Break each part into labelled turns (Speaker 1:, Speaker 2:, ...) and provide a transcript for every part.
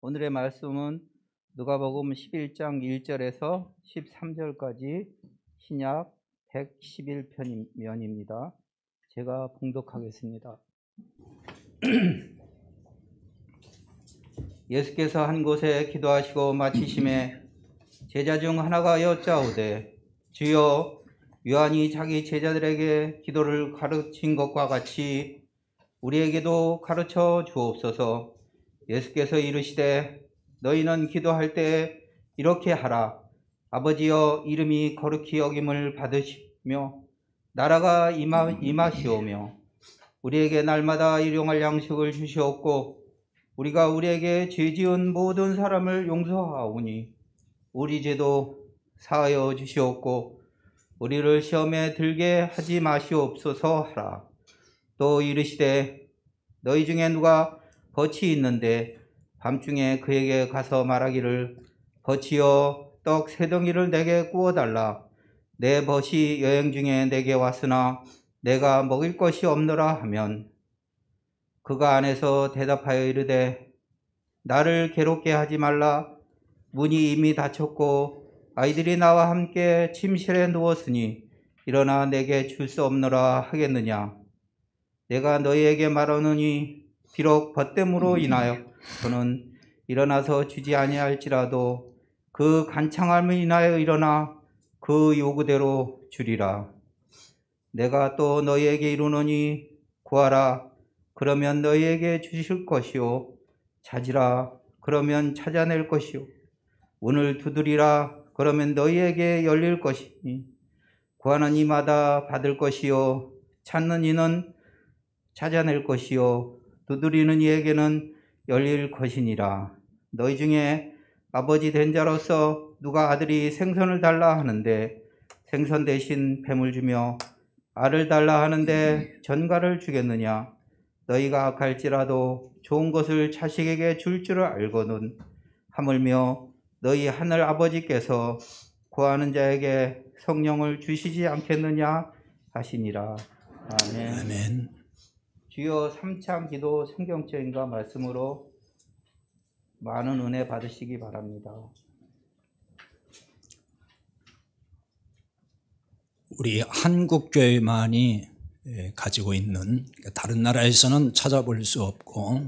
Speaker 1: 오늘의 말씀은 누가복음 11장 1절에서 13절까지 신약 111편입니다. 제가 봉독하겠습니다. 예수께서 한 곳에 기도하시고 마치심에 제자 중 하나가 여짜오되 주여, 요한이 자기 제자들에게 기도를 가르친 것과 같이 우리에게도 가르쳐 주옵소서. 예수께서 이르시되 너희는 기도할 때 이렇게 하라. 아버지여, 이름이 거룩히 여김을 받으시며 나라가 임하시오며 우리에게 날마다 일용할 양식을 주시옵고 우리가 우리에게 죄 지은 모든 사람을 용서하오니 우리 죄도 사하여 주시옵고 우리를 시험에 들게 하지 마시옵소서 하라. 또 이르시되 너희 중에 누가 벗이 있는데 밤중에 그에게 가서 말하기를 벗이여, 떡 3덩이를 내게 구워달라. 내 벗이 여행 중에 내게 왔으나 내가 먹을 것이 없노라 하면 그가 안에서 대답하여 이르되 나를 괴롭게 하지 말라. 문이 이미 닫혔고 아이들이 나와 함께 침실에 누웠으니 일어나 내게 줄 수 없노라 하겠느냐. 내가 너희에게 말하노니 비록 벗됨으로 인하여 그는 일어나서 주지 아니할지라도 그 간창함을 인하여 일어나 그 요구대로 주리라. 내가 또 너희에게 이르노니 구하라, 그러면 너희에게 주실 것이요, 찾으라, 그러면 찾아낼 것이요, 문을 두드리라, 그러면 너희에게 열릴 것이니 구하는 이마다 받을 것이요, 찾는 이는 찾아낼 것이요, 두드리는 이에게는 열릴 것이니라. 너희 중에 아버지 된 자로서 누가 아들이 생선을 달라 하는데 생선 대신 뱀을 주며 알을 달라 하는데 전갈을 주겠느냐. 너희가 악할지라도 좋은 것을 자식에게 줄 줄을 알거든 하물며 너희 하늘 아버지께서 구하는 자에게 성령을 주시지 않겠느냐 하시니라. 아멘.
Speaker 2: 아멘.
Speaker 1: 주여, 삼창 기도 성경적인가 말씀으로 많은 은혜 받으시기 바랍니다.
Speaker 2: 우리 한국교회만이 가지고 있는, 다른 나라에서는 찾아볼 수 없고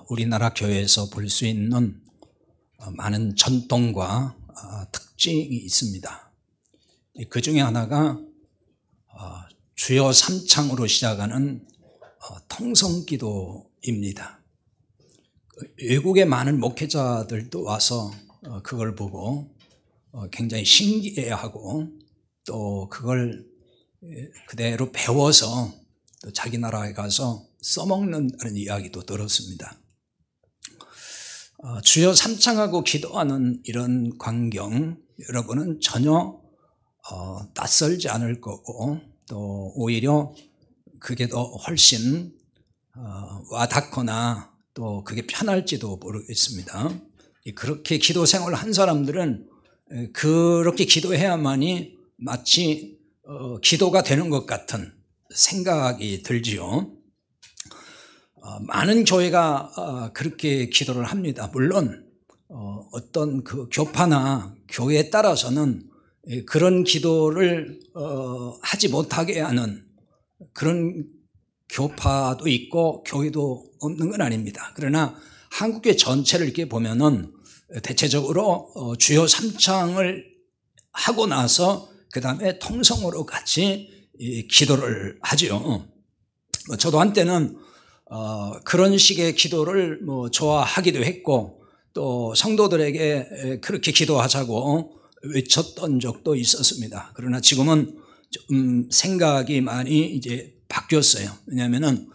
Speaker 2: 우리나라 교회에서 볼 수 있는 많은 전통과 특징이 있습니다. 그 중에 하나가 주여 삼창으로 시작하는 통성기도입니다. 외국의 많은 목회자들도 와서 그걸 보고 굉장히 신기해하고 또 그걸 그대로 배워서 또 자기 나라에 가서 써먹는다는 이야기도 들었습니다. 주여 삼창하고 기도하는 이런 광경, 여러분은 전혀 낯설지 않을 거고 또 오히려 그게 더 훨씬 와닿거나 또 그게 편할지도 모르겠습니다. 그렇게 기도 생활을 한 사람들은 그렇게 기도해야만이 마치 기도가 되는 것 같은 생각이 들지요. 많은 교회가 그렇게 기도를 합니다. 물론 어떤 그 교파나 교회에 따라서는 그런 기도를 하지 못하게 하는 그런 교파도 있고 교회도 없는 건 아닙니다. 그러나 한국교회 전체를 이렇게 보면은 대체적으로 주요 삼창을 하고 나서 그 다음에 통성으로 같이 기도를 하죠. 저도 한때는 그런 식의 기도를 좋아하기도 했고 또 성도들에게 그렇게 기도하자고 외쳤던 적도 있었습니다. 그러나 지금은 좀 생각이 많이 이제 바뀌었어요. 왜냐하면은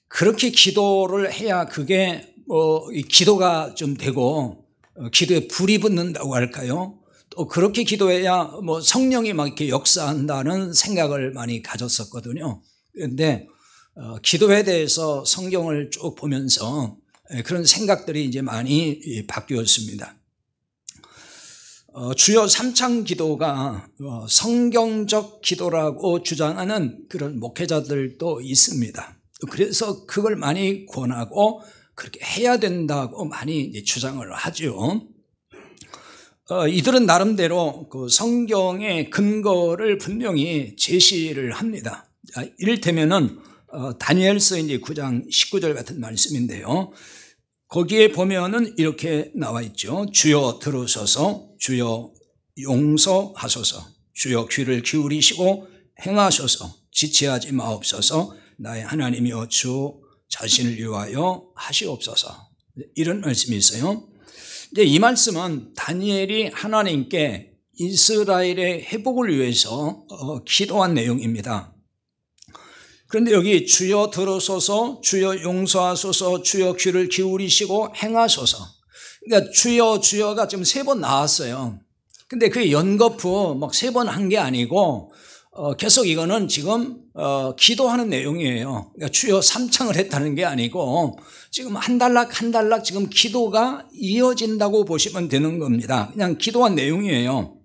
Speaker 2: 그렇게 기도를 해야 그게 기도가 좀 되고 기도에 불이 붙는다고 할까요? 또 그렇게 기도해야 성령이 막 이렇게 역사한다는 생각을 많이 가졌었거든요. 그런데 기도에 대해서 성경을 쭉 보면서 그런 생각들이 이제 많이 바뀌었습니다. 주요 삼창 기도가 성경적 기도라고 주장하는 그런 목회자들도 있습니다. 그래서 그걸 많이 권하고 그렇게 해야 된다고 많이 이제 주장을 하죠. 이들은 나름대로 그 성경의 근거를 분명히 제시를 합니다. 이를테면은 다니엘서 이제 9장 19절 같은 말씀인데요. 거기에 보면은 이렇게 나와 있죠. 주여 들으소서, 주여 용서하소서, 주여 귀를 기울이시고 행하소서, 지체하지 마옵소서, 나의 하나님이여 주 자신을 위하여 하시옵소서. 이런 말씀이 있어요. 이제 이 말씀은 다니엘이 하나님께 이스라엘의 회복을 위해서 기도한 내용입니다. 그런데 여기 주여 들으소서, 주여 용서하소서, 주여 귀를 기울이시고 행하소서. 그러니까 주여 주여가 지금 3번 나왔어요. 근데 그게 연거푸 막 3번 한 게 아니고 계속 이거는 지금 기도하는 내용이에요. 그러니까 주여 3창을 했다는 게 아니고 지금 한 단락 한 단락 지금 기도가 이어진다고 보시면 되는 겁니다. 그냥 기도한 내용이에요.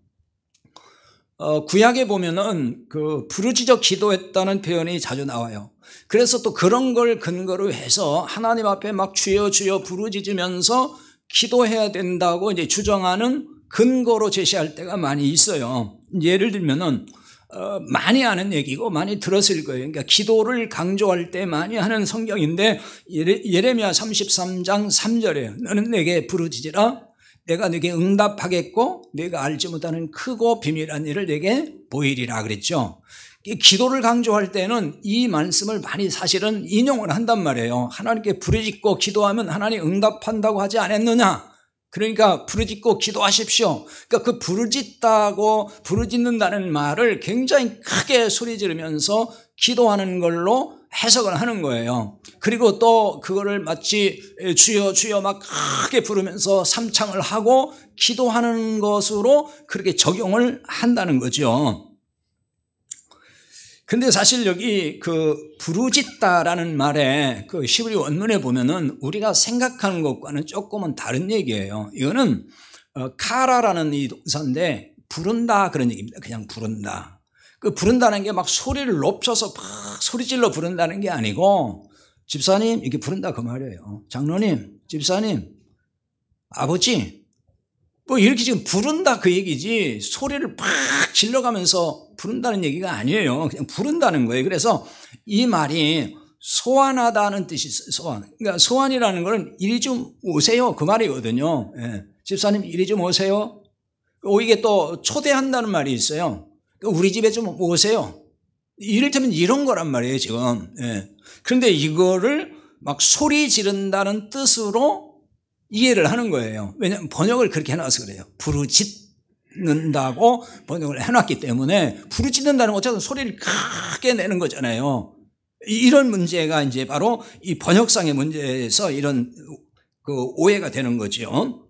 Speaker 2: 구약에 보면은 그 부르짖어 기도했다는 표현이 자주 나와요. 그래서 또 그런 걸 근거로 해서 하나님 앞에 막 주여 주여 부르짖으면서 기도해야 된다고 이제 주장하는 근거로 제시할 때가 많이 있어요. 예를 들면은 많이 아는 얘기고 많이 들었을 거예요. 그러니까 기도를 강조할 때 많이 하는 성경인데 예레미야 33장 3절에 너는 내게 부르짖으라 내가 네게 응답하겠고 네가 알지 못하는 크고 비밀한 일을 네게 보이리라 그랬죠. 기도를 강조할 때는 이 말씀을 많이 사실은 인용을 한단 말이에요. 하나님께 부르짖고 기도하면 하나님 응답한다고 하지 않았느냐. 그러니까 부르짖고 기도하십시오. 그러니까 그 부르짖는다는 말을 굉장히 크게 소리 지르면서 기도하는 걸로 해석을 하는 거예요. 그리고 또 그거를 마치 주여 주여 막 크게 부르면서 삼창을 하고 기도하는 것으로 그렇게 적용을 한다는 거죠. 근데 사실 여기 그 부르짖다라는 말에 그 히브리 원문에 보면은 우리가 생각하는 것과는 조금은 다른 얘기예요. 이거는 카라라는 이 동사인데 부른다 그런 얘기입니다. 그냥 부른다. 그 부른다는 게 막 소리를 높여서 막 소리질러 부른다는 게 아니고 집사님 이렇게 부른다 그 말이에요. 장로님, 집사님, 아버지 뭐 이렇게 지금 부른다 그 얘기지 소리를 팍 질러가면서 부른다는 얘기가 아니에요. 그냥 부른다는 거예요. 그래서 이 말이 소환하다는 뜻이 있어요. 소환. 그러니까 소환이라는 건 이리 좀 오세요 그 말이거든요. 예. 집사님 이리 좀 오세요. 이게 또 초대한다는 말이 있어요. 우리 집에 좀 오세요. 이를테면 이런 거란 말이에요 지금. 예. 그런데 이거를 막 소리 지른다는 뜻으로 이해를 하는 거예요. 왜냐하면 번역을 그렇게 해놔서 그래요. 부르짖는다고 번역을 해놨기 때문에 부르짖는다는 건 어쨌든 소리를 크게 내는 거잖아요. 이런 문제가 이제 바로 이 번역상의 문제에서 이런 그 오해가 되는 거죠.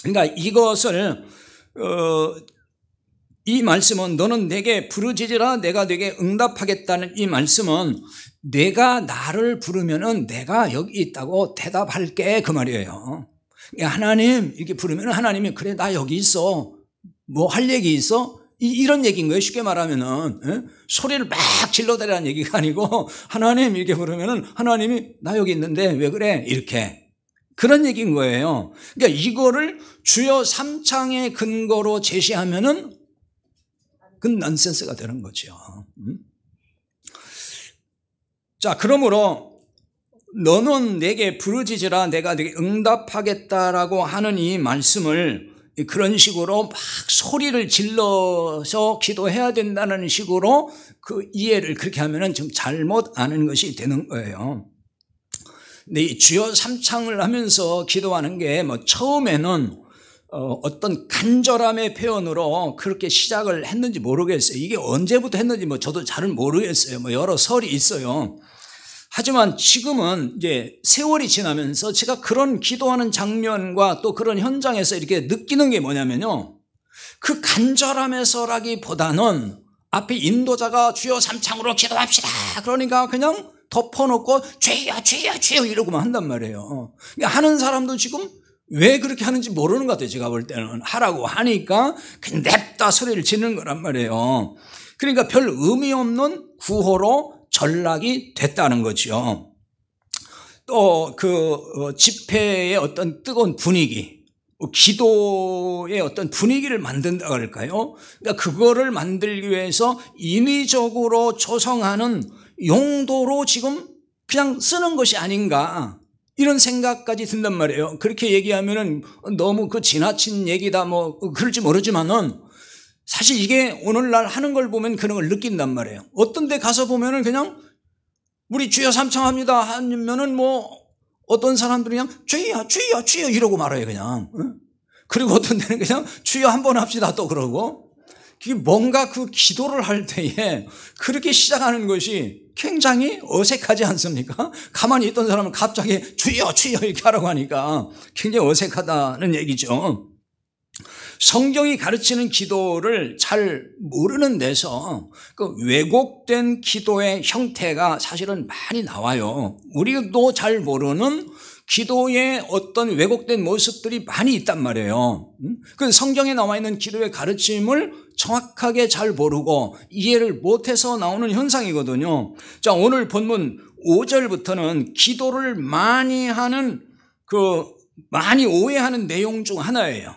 Speaker 2: 그러니까 이것을 이 말씀은 너는 내게 부르짖으라 내가 네게 응답하겠다는 이 말씀은 내가 나를 부르면은 내가 여기 있다고 대답할게 그 말이에요. 하나님 이렇게 부르면 하나님이 그래 나 여기 있어 뭐 할 얘기 있어? 이런 얘기인 거예요. 쉽게 말하면은 소리를 막 질러대라는 얘기가 아니고 하나님 이렇게 부르면은 하나님이 나 여기 있는데 왜 그래 이렇게 그런 얘기인 거예요. 그러니까 이거를 주요 3창의 근거로 제시하면은 그건 넌센스가 되는 거죠. 자, 그러므로 너는 내게 부르짖으라 내가 네게 응답하겠다라고 하는 이 말씀을 그런 식으로 막 소리를 질러서 기도해야 된다는 식으로 그 이해를 그렇게 하면은 좀 잘못 아는 것이 되는 거예요. 근데 이 주여 3창을 하면서 기도하는 게 뭐 처음에는 어떤 간절함의 표현으로 그렇게 시작을 했는지 모르겠어요. 이게 언제부터 했는지 뭐 저도 잘 모르겠어요. 뭐 여러 설이 있어요. 하지만 지금은 이제 세월이 지나면서 제가 그런 기도하는 장면과 또 그런 현장에서 이렇게 느끼는 게 뭐냐면요. 그 간절함에서라기보다는 앞에 인도자가 주여 3창으로 기도합시다. 그러니까 그냥 덮어놓고 주여 주여 주여 이러고만 한단 말이에요. 그러니까 하는 사람도 지금 왜 그렇게 하는지 모르는 것 같아요. 제가 볼 때는 하라고 하니까 그냥 냅다 소리를 지르는 거란 말이에요. 그러니까 별 의미 없는 구호로 전락이 됐다는 거죠. 또 그 집회의 어떤 뜨거운 분위기, 기도의 어떤 분위기를 만든다고 할까요? 그러니까 그거를 만들기 위해서 인위적으로 조성하는 용도로 지금 그냥 쓰는 것이 아닌가, 이런 생각까지 든단 말이에요. 그렇게 얘기하면은 너무 그 지나친 얘기다 뭐 그럴지 모르지만은 사실 이게 오늘날 하는 걸 보면 그런 걸 느낀단 말이에요. 어떤 데 가서 보면은 그냥 우리 주여 삼창합니다 하면은 뭐 어떤 사람들이 그냥 주여 주여 주여 이러고 말아요 그냥. 그리고 어떤 데는 그냥 주여 한번 합시다 또 그러고. 그게 뭔가 그 기도를 할 때에 그렇게 시작하는 것이 굉장히 어색하지 않습니까? 가만히 있던 사람은 갑자기 주여 주여 이렇게 하라고 하니까 굉장히 어색하다는 얘기죠. 성경이 가르치는 기도를 잘 모르는 데서 그 왜곡된 기도의 형태가 사실은 많이 나와요. 우리도 잘 모르는 기도의 어떤 왜곡된 모습들이 많이 있단 말이에요. 그 성경에 나와 있는 기도의 가르침을 정확하게 잘 모르고 이해를 못해서 나오는 현상이거든요. 자, 오늘 본문 5절부터는 기도를 많이 하는 많이 오해하는 내용 중 하나예요.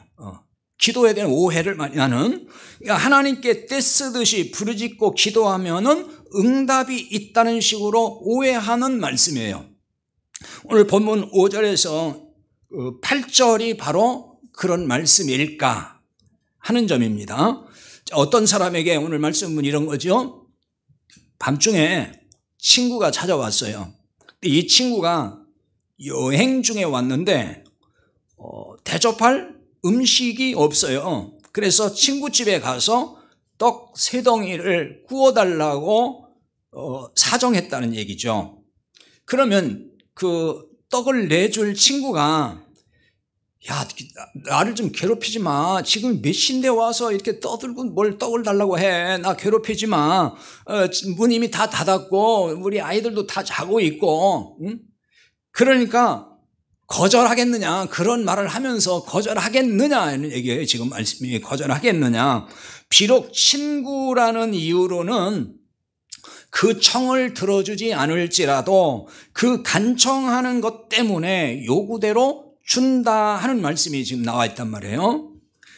Speaker 2: 기도에 대한 오해를 많이 하는, 그러니까 하나님께 떼쓰듯이 부르짖고 기도하면은 응답이 있다는 식으로 오해하는 말씀이에요. 오늘 본문 5절에서 8절이 바로 그런 말씀일까 하는 점입니다. 어떤 사람에게 오늘 말씀은 이런 거죠. 밤중에 친구가 찾아왔어요. 이 친구가 여행 중에 왔는데 대접할 음식이 없어요. 그래서 친구 집에 가서 떡 3덩이를 구워달라고 사정했다는 얘기죠. 그러면 그 떡을 내줄 친구가 야, 나를 좀 괴롭히지 마. 지금 몇 시인데 와서 이렇게 떠들고 뭘 떡을 달라고 해. 나 괴롭히지 마. 문 이미 다 닫았고 우리 아이들도 다 자고 있고. 응? 그러니까 거절하겠느냐, 그런 말을 하면서 거절하겠느냐는 얘기예요. 지금 말씀이 거절하겠느냐. 비록 친구라는 이유로는 그 청을 들어주지 않을지라도 그 간청하는 것 때문에 요구대로 준다 하는 말씀이 지금 나와 있단 말이에요.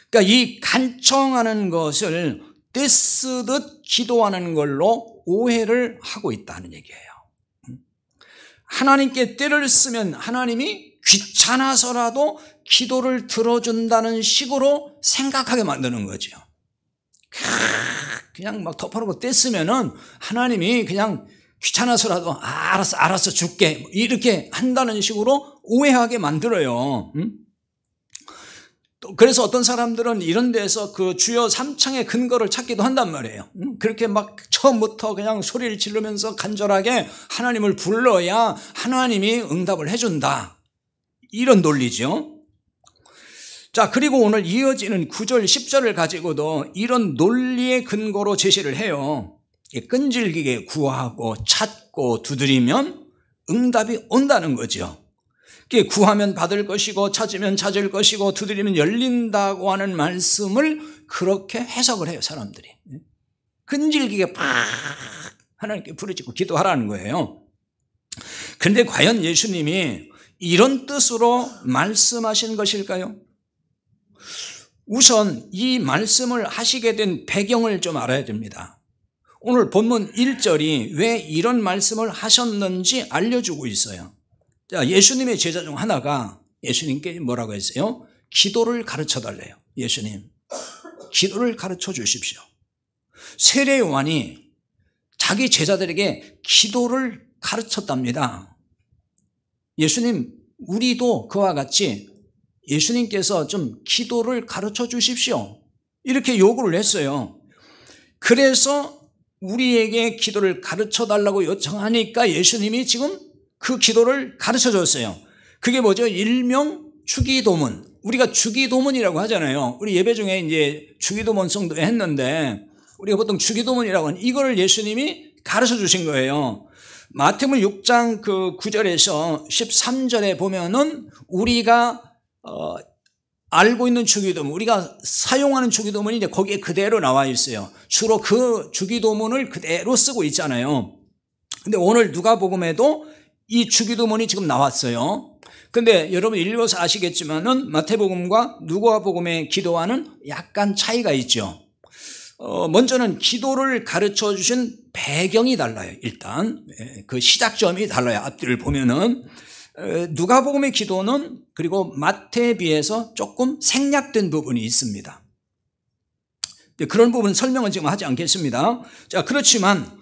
Speaker 2: 그러니까 이 간청하는 것을 떼쓰듯 기도하는 걸로 오해를 하고 있다는 얘기예요. 하나님께 떼를 쓰면 하나님이 귀찮아서라도 기도를 들어준다는 식으로 생각하게 만드는 거죠. 그냥 막 덮어놓고 떼쓰면은 하나님이 그냥 귀찮아서라도 알았어 줄게 이렇게 한다는 식으로 오해하게 만들어요. 그래서 어떤 사람들은 이런 데서 그 주여 삼창의 근거를 찾기도 한단 말이에요. 그렇게 막 처음부터 그냥 소리를 지르면서 간절하게 하나님을 불러야 하나님이 응답을 해준다, 이런 논리죠. 자, 그리고 오늘 이어지는 9절 10절을 가지고도 이런 논리의 근거로 제시를 해요. 끈질기게 구하고 찾고 두드리면 응답이 온다는 거죠. 구하면 받을 것이고 찾으면 찾을 것이고 두드리면 열린다고 하는 말씀을 그렇게 해석을 해요, 사람들이. 끈질기게 팍 하나님께 부르짖고 기도하라는 거예요. 그런데 과연 예수님이 이런 뜻으로 말씀하신 것일까요? 우선 이 말씀을 하시게 된 배경을 좀 알아야 됩니다. 오늘 본문 1절이 왜 이런 말씀을 하셨는지 알려주고 있어요. 자, 예수님의 제자 중 하나가 예수님께 뭐라고 했어요? 기도를 가르쳐 달래요. 예수님, 기도를 가르쳐 주십시오. 세례 요한이 자기 제자들에게 기도를 가르쳤답니다. 예수님, 우리도 그와 같이 예수님께서 좀 기도를 가르쳐 주십시오, 이렇게 요구를 했어요. 그래서 우리에게 기도를 가르쳐 달라고 요청하니까 예수님이 지금 그 기도를 가르쳐 줬어요. 그게 뭐죠? 일명 주기도문. 우리가 주기도문이라고 하잖아요. 우리 예배 중에 이제 주기도문성도 했는데 우리가 보통 주기도문이라고 하는 이거를 예수님이 가르쳐 주신 거예요. 마태복음 6장 그 9절에서 13절에 보면은 우리가 알고 있는 주기도문, 우리가 사용하는 주기도문이 이제 거기에 그대로 나와 있어요. 주로 그 주기도문을 그대로 쓰고 있잖아요. 근데 오늘 누가복음에도 이 주기도문이 지금 나왔어요. 근데 여러분 읽어서 아시겠지만은 마태복음과 누가복음의 기도와는 약간 차이가 있죠. 먼저는 기도를 가르쳐 주신 배경이 달라요. 일단 그 시작점이 달라요. 앞뒤를 보면은 누가복음의 기도는 그리고 마태에 비해서 조금 생략된 부분이 있습니다. 그런 부분 설명은 지금 하지 않겠습니다. 자, 그렇지만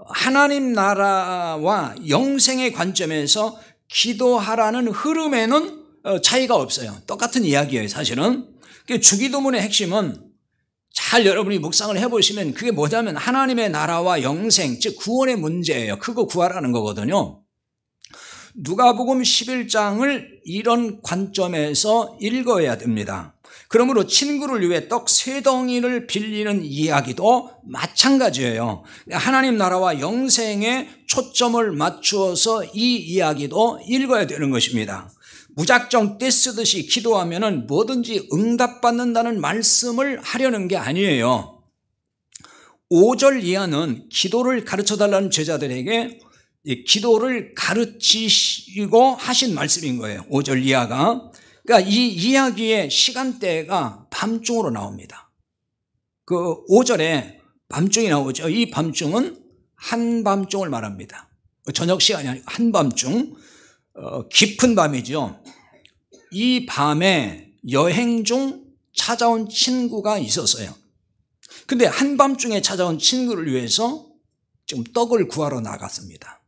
Speaker 2: 하나님 나라와 영생의 관점에서 기도하라는 흐름에는 차이가 없어요. 똑같은 이야기예요, 사실은. 주기도문의 핵심은 잘 여러분이 묵상을 해보시면 그게 뭐냐면 하나님의 나라와 영생, 즉 구원의 문제예요. 그거 구하라는 거거든요. 누가복음 11장을 이런 관점에서 읽어야 됩니다. 그러므로 친구를 위해 떡 3덩이를 빌리는 이야기도 마찬가지예요. 하나님 나라와 영생에 초점을 맞추어서 이 이야기도 읽어야 되는 것입니다. 무작정 떼쓰듯이 기도하면 뭐든지 응답받는다는 말씀을 하려는 게 아니에요. 5절 이하는 기도를 가르쳐달라는 제자들에게 기도를 가르치시고 하신 말씀인 거예요. 5절 이하가. 그러니까 이 이야기의 시간대가 밤중으로 나옵니다. 그 5절에 밤중이 나오죠. 이 밤중은 한밤중을 말합니다. 저녁 시간이 아니고 한밤중, 깊은 밤이죠. 이 밤에 여행 중 찾아온 친구가 있었어요. 근데 한밤중에 찾아온 친구를 위해서 지금 떡을 구하러 나갔습니다.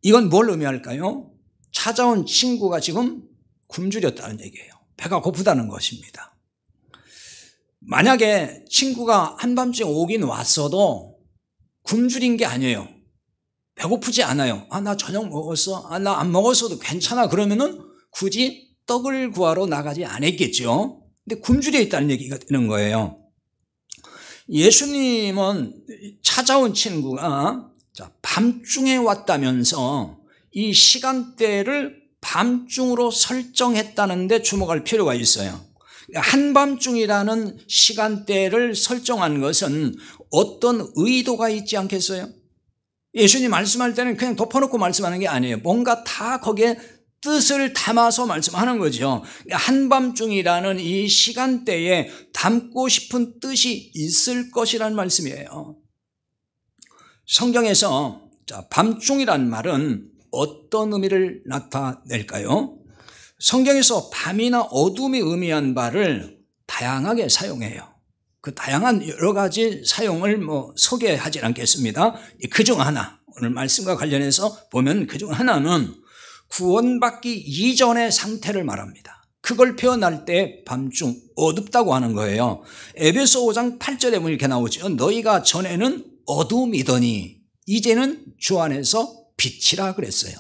Speaker 2: 이건 뭘 의미할까요? 찾아온 친구가 지금 굶주렸다는 얘기예요. 배가 고프다는 것입니다. 만약에 친구가 한밤중에 오긴 왔어도 굶주린 게 아니에요. 배고프지 않아요. 나 저녁 먹었어. 나 안 먹었어도 괜찮아. 그러면은 굳이 떡을 구하러 나가지 않았겠죠. 근데 굶주려 있다는 얘기가 되는 거예요. 예수님은 찾아온 친구가 밤중에 왔다면서 이 시간대를 밤중으로 설정했다는 데 주목할 필요가 있어요. 한밤중이라는 시간대를 설정한 것은 어떤 의도가 있지 않겠어요? 예수님 말씀할 때는 그냥 덮어놓고 말씀하는 게 아니에요. 뭔가 다 거기에 뜻을 담아서 말씀하는 거죠. 한밤중이라는 이 시간대에 담고 싶은 뜻이 있을 것이라는 말씀이에요. 성경에서 밤중이란 말은 어떤 의미를 나타낼까요? 성경에서 밤이나 어둠이 의미한 바를 다양하게 사용해요. 그 다양한 여러 가지 사용을 소개하지 않겠습니다. 그중 하나, 오늘 말씀과 관련해서 보면 그중 하나는 구원받기 이전의 상태를 말합니다. 그걸 표현할 때 밤중, 어둡다고 하는 거예요. 에베소 5장 8절에 보면 이렇게 나오죠. 너희가 전에는 어둠이더니 이제는 주 안에서 빛이라 그랬어요.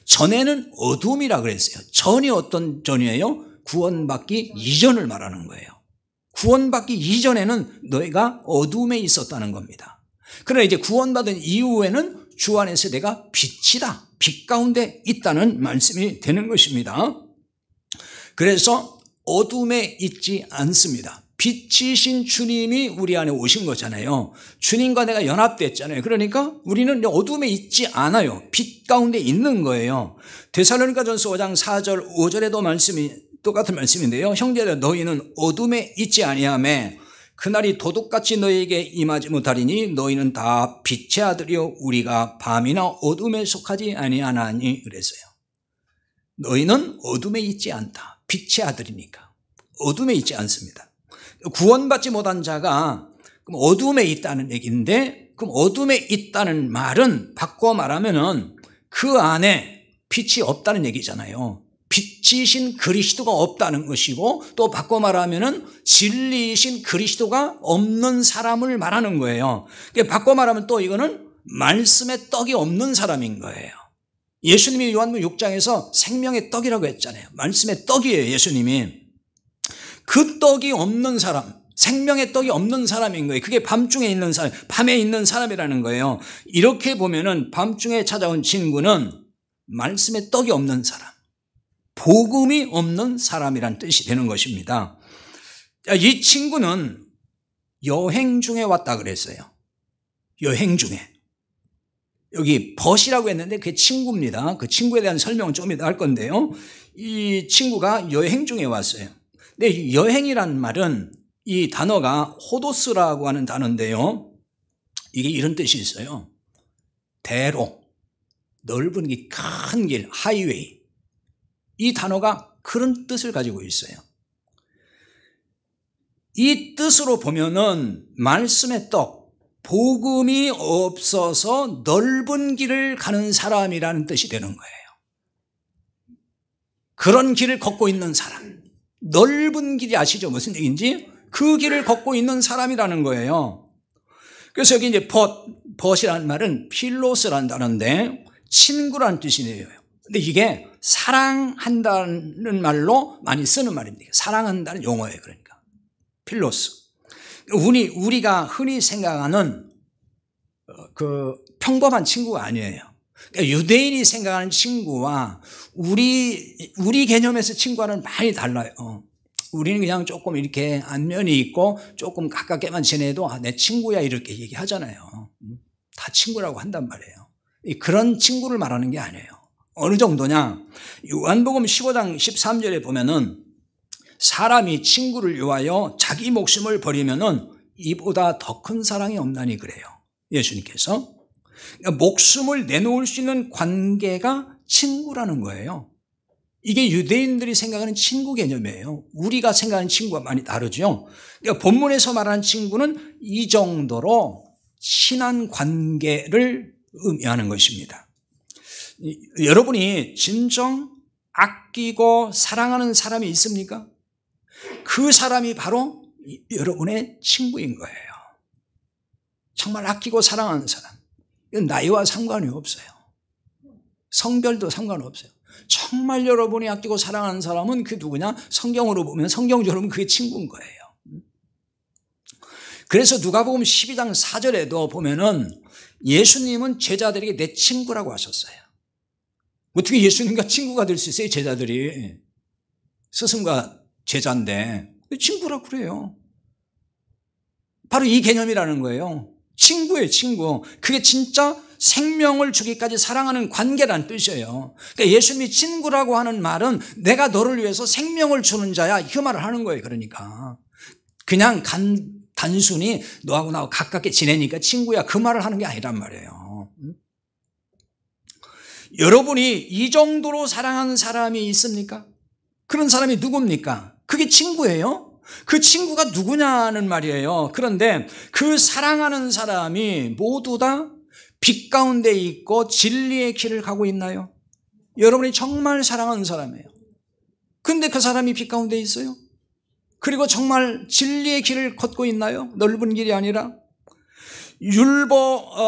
Speaker 2: 전에는 어둠이라 그랬어요. 전이 어떤 전이에요? 구원받기 이전을 말하는 거예요. 구원받기 이전에는 너희가 어둠에 있었다는 겁니다. 그러나 이제 구원받은 이후에는 주 안에서 내가 빛이다. 빛 가운데 있다는 말씀이 되는 것입니다. 그래서 어둠에 있지 않습니다. 빛이신 주님이 우리 안에 오신 거잖아요. 주님과 내가 연합됐잖아요. 그러니까 우리는 어둠에 있지 않아요. 빛 가운데 있는 거예요. 데살로니가전서 5장 4절 5절에도 말씀이 똑같은 말씀인데요. 형제들 너희는 어둠에 있지 아니하매 그날이 도둑같이 너희에게 임하지 못하리니 너희는 다 빛의 아들이요 우리가 밤이나 어둠에 속하지 아니하나니 그랬어요. 너희는 어둠에 있지 않다. 빛의 아들이니까 어둠에 있지 않습니다. 구원받지 못한 자가 그럼 어둠에 있다는 얘기인데, 그럼 어둠에 있다는 말은 바꿔 말하면은 그 안에 빛이 없다는 얘기잖아요. 빛이신 그리스도가 없다는 것이고, 또 바꿔 말하면은 진리이신 그리스도가 없는 사람을 말하는 거예요. 바꿔 말하면 또 이거는 말씀의 떡이 없는 사람인 거예요. 예수님이 요한복음 6장에서 생명의 떡이라고 했잖아요. 말씀의 떡이에요, 예수님이. 그 떡이 없는 사람, 생명의 떡이 없는 사람인 거예요. 그게 밤중에 있는 사람, 밤에 있는 사람이라는 거예요. 이렇게 보면은 밤중에 찾아온 친구는 말씀의 떡이 없는 사람, 복음이 없는 사람이란 뜻이 되는 것입니다. 이 친구는 여행 중에 왔다 그랬어요. 여행 중에. 여기 벗이라고 했는데 그게 친구입니다. 그 친구에 대한 설명은 좀 이따 할 건데요. 이 친구가 여행 중에 왔어요. 근데 여행이란 말은 이 단어가 호도스라고 하는 단어인데요. 이게 이런 뜻이 있어요. 대로, 넓은 길, 큰 길, 하이웨이. 이 단어가 그런 뜻을 가지고 있어요. 이 뜻으로 보면은 말씀의 떡, 복음이 없어서 넓은 길을 가는 사람이라는 뜻이 되는 거예요. 그런 길을 걷고 있는 사람. 넓은 길이 아시죠? 무슨 얘기인지? 그 길을 걷고 있는 사람이라는 거예요. 그래서 여기 이제 벗이라는 말은 필로스라는 단어인데 친구라는 뜻이에요. 근데 이게 사랑한다는 말로 많이 쓰는 말입니다. 사랑한다는 용어예요. 그러니까 필로스. 우리가 흔히 생각하는 그 평범한 친구가 아니에요. 그러니까 유대인이 생각하는 친구와 우리 개념에서 친구와는 많이 달라요. 우리는 그냥 조금 이렇게 안면이 있고 조금 가깝게만 지내도 내 친구야 이렇게 얘기하잖아요. 다 친구라고 한단 말이에요. 그런 친구를 말하는 게 아니에요. 어느 정도냐? 요한복음 15장 13절에 보면은 사람이 친구를 위하여 자기 목숨을 버리면은 이보다 더 큰 사랑이 없나니 그래요. 예수님께서. 그러니까 목숨을 내놓을 수 있는 관계가 친구라는 거예요. 이게 유대인들이 생각하는 친구 개념이에요. 우리가 생각하는 친구와 많이 다르죠. 그러니까 본문에서 말하는 친구는 이 정도로 친한 관계를 의미하는 것입니다. 여러분이 진정 아끼고 사랑하는 사람이 있습니까? 그 사람이 바로 여러분의 친구인 거예요. 정말 아끼고 사랑하는 사람. 이건 나이와 상관이 없어요. 성별도 상관없어요. 정말 여러분이 아끼고 사랑하는 사람은 그 누구냐? 성경으로 보면 성경적으로 보면 그게 친구인 거예요. 그래서 누가복음 12장 4절에도 보면은 예수님은 제자들에게 내 친구라고 하셨어요. 어떻게 예수님과 친구가 될 수 있어요? 제자들이 스승과 제자인데 친구라고 그래요. 바로 이 개념이라는 거예요. 친구예요, 친구. 그게 진짜 생명을 주기까지 사랑하는 관계란 뜻이에요. 그러니까 예수님이 친구라고 하는 말은 내가 너를 위해서 생명을 주는 자야, 그 말을 하는 거예요. 그러니까 그냥 단순히 너하고 나하고 가깝게 지내니까 친구야, 그 말을 하는 게 아니란 말이에요. 여러분이 이 정도로 사랑하는 사람이 있습니까? 그런 사람이 누굽니까? 그게 친구예요. 그 친구가 누구냐는 말이에요. 그런데 그 사랑하는 사람이 모두 다 빛 가운데 있고 진리의 길을 가고 있나요? 여러분이 정말 사랑하는 사람이에요. 근데 그 사람이 빛 가운데 있어요? 그리고 정말 진리의 길을 걷고 있나요? 넓은 길이 아니라?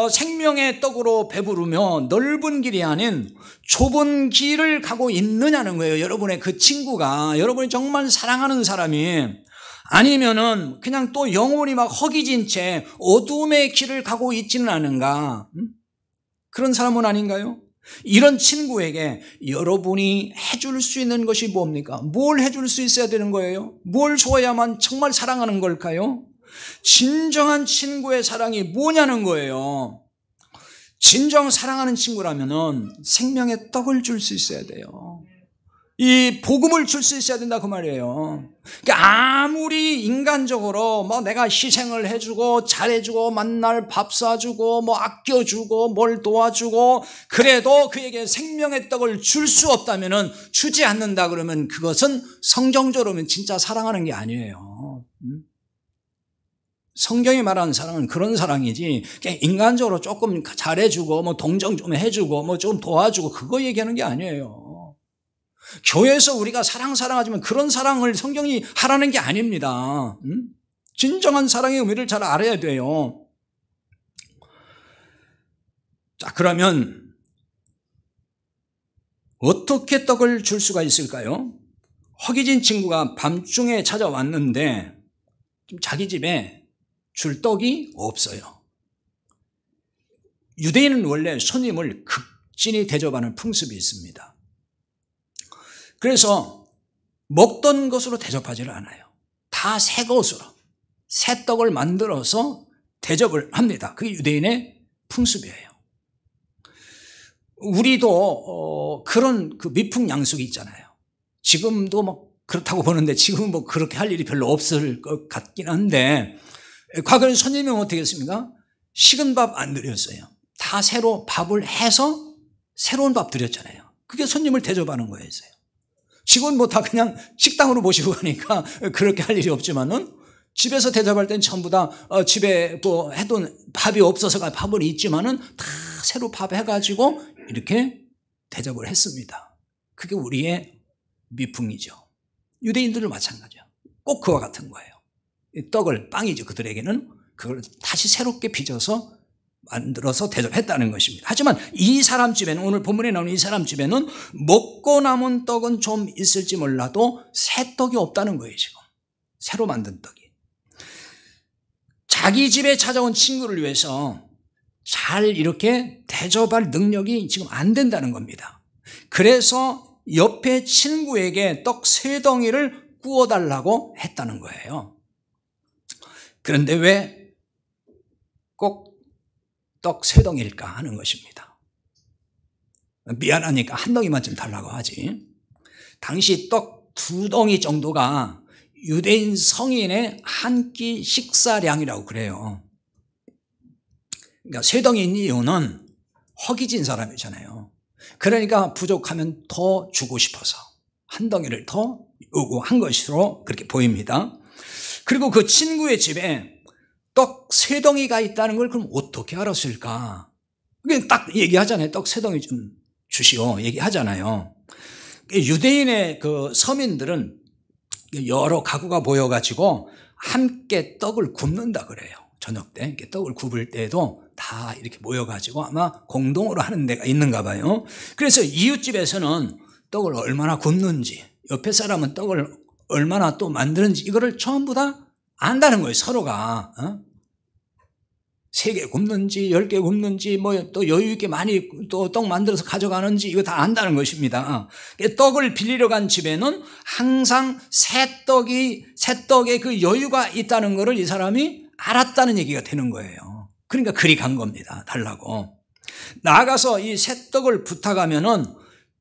Speaker 2: 생명의 떡으로 배부르며 넓은 길이 아닌 좁은 길을 가고 있느냐는 거예요. 여러분의 그 친구가, 여러분이 정말 사랑하는 사람이 아니면은 그냥 또 영혼이 막 허기진 채 어둠의 길을 가고 있지는 않은가? 그런 사람은 아닌가요? 이런 친구에게 여러분이 해줄 수 있는 것이 뭡니까? 뭘 해줄 수 있어야 되는 거예요? 뭘 줘야만 정말 사랑하는 걸까요? 진정한 친구의 사랑이 뭐냐는 거예요. 진정 사랑하는 친구라면은 생명의 떡을 줄 수 있어야 돼요. 이 복음을 줄 수 있어야 된다 그 말이에요. 그러니까 아무리 인간적으로 뭐 내가 희생을 해주고 잘해주고 만날 밥 사주고 뭐 아껴주고 뭘 도와주고 그래도 그에게 생명의 떡을 줄 수 없다면은 주지 않는다 그러면 그것은 성경적으로는 진짜 사랑하는 게 아니에요. 성경이 말하는 사랑은 그런 사랑이지 그냥 인간적으로 조금 잘해주고 뭐 동정 좀 해주고 뭐 좀 도와주고 그거 얘기하는 게 아니에요. 교회에서 우리가 사랑하지만 그런 사랑을 성경이 하라는 게 아닙니다. 진정한 사랑의 의미를 잘 알아야 돼요. 자, 그러면 어떻게 떡을 줄 수가 있을까요? 허기진 친구가 밤중에 찾아왔는데 자기 집에 줄 떡이 없어요. 유대인은 원래 손님을 극진히 대접하는 풍습이 있습니다. 그래서 먹던 것으로 대접하지를 않아요. 다 새 것으로, 새 떡을 만들어서 대접을 합니다. 그게 유대인의 풍습이에요. 우리도 그런 그 미풍양속이 있잖아요. 지금도 뭐 그렇다고 보는데 지금은 뭐 그렇게 할 일이 별로 없을 것 같긴 한데, 과거에 손님이 어떻게 했습니까? 식은 밥 안 드렸어요. 다 새로 밥을 해서 새로운 밥 드렸잖아요. 그게 손님을 대접하는 거였어요. 지금은 뭐 다 그냥 식당으로 모시고 가니까 그렇게 할 일이 없지만은, 집에서 대접할 땐 전부 다 집에 뭐 해둔 밥이 없어서가 밥은 있지만은 다 새로 밥 해가지고 이렇게 대접을 했습니다. 그게 우리의 미풍이죠. 유대인들도 마찬가지죠. 꼭 그와 같은 거예요. 이 떡을, 빵이죠. 그들에게는 그걸 다시 새롭게 빚어서 만들어서 대접했다는 것입니다. 하지만 이 사람 집에는, 오늘 본문에 나오는 이 사람 집에는 먹고 남은 떡은 좀 있을지 몰라도 새 떡이 없다는 거예요. 지금 새로 만든 떡이. 자기 집에 찾아온 친구를 위해서 잘 이렇게 대접할 능력이 지금 안 된다는 겁니다. 그래서 옆에 친구에게 떡 3덩이를 구워달라고 했다는 거예요. 그런데 왜 꼭 떡 3덩이일까 하는 것입니다. 미안하니까 1덩이만 좀 달라고 하지. 당시 떡 2덩이 정도가 유대인 성인의 한 끼 식사량이라고 그래요. 그러니까 3덩이인 이유는 허기진 사람이잖아요. 그러니까 부족하면 더 주고 싶어서 1덩이를 더 요구한 것으로 그렇게 보입니다. 그리고 그 친구의 집에 떡 3덩이가 있다는 걸 그럼 어떻게 알았을까? 그게 딱 얘기하잖아요. 떡 3덩이 좀 주시오. 얘기하잖아요. 유대인의 그 서민들은 여러 가구가 모여가지고 함께 떡을 굽는다 그래요. 저녁 때 이렇게 떡을 굽을 때도 다 이렇게 모여가지고 아마 공동으로 하는 데가 있는가 봐요. 그래서 이웃집에서는 떡을 얼마나 굽는지, 옆에 사람은 떡을 얼마나 또 만드는지 이거를 전부 다 안다는 거예요. 서로가 3개 굽는지 10개 굽는지 뭐 또 여유 있게 많이 또 떡 만들어서 가져가는지 이거 다 안다는 것입니다. 떡을 빌리러 간 집에는 항상 새 떡에 그 여유가 있다는 것을 이 사람이 알았다는 얘기가 되는 거예요. 그러니까 그리 간 겁니다. 달라고. 나아가서 이 새 떡을 부탁하면은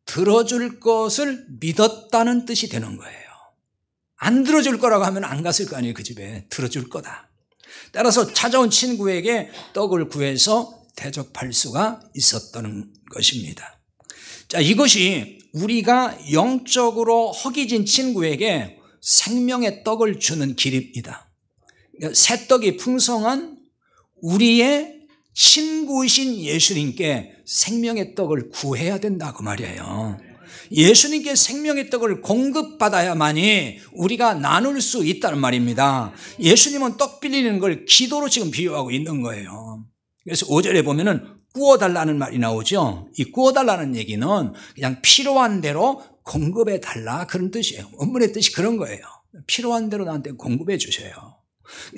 Speaker 2: 들어줄 것을 믿었다는 뜻이 되는 거예요. 안 들어줄 거라고 하면 안 갔을 거 아니에요. 그 집에 들어줄 거다. 따라서 찾아온 친구에게 떡을 구해서 대접할 수가 있었다는 것입니다. 자, 이것이 우리가 영적으로 허기진 친구에게 생명의 떡을 주는 길입니다. 그러니까 새 떡이 풍성한 우리의 친구이신 예수님께 생명의 떡을 구해야 된다 그 말이에요. 예수님께 생명의 떡을 공급받아야만이 우리가 나눌 수 있다는 말입니다. 예수님은 떡 빌리는 걸 기도로 지금 비유하고 있는 거예요. 그래서 5절에 보면은 구워달라는 말이 나오죠. 이 구워달라는 얘기는 그냥 필요한 대로 공급해 달라 그런 뜻이에요. 원문의 뜻이 그런 거예요. 필요한 대로 나한테 공급해 주세요.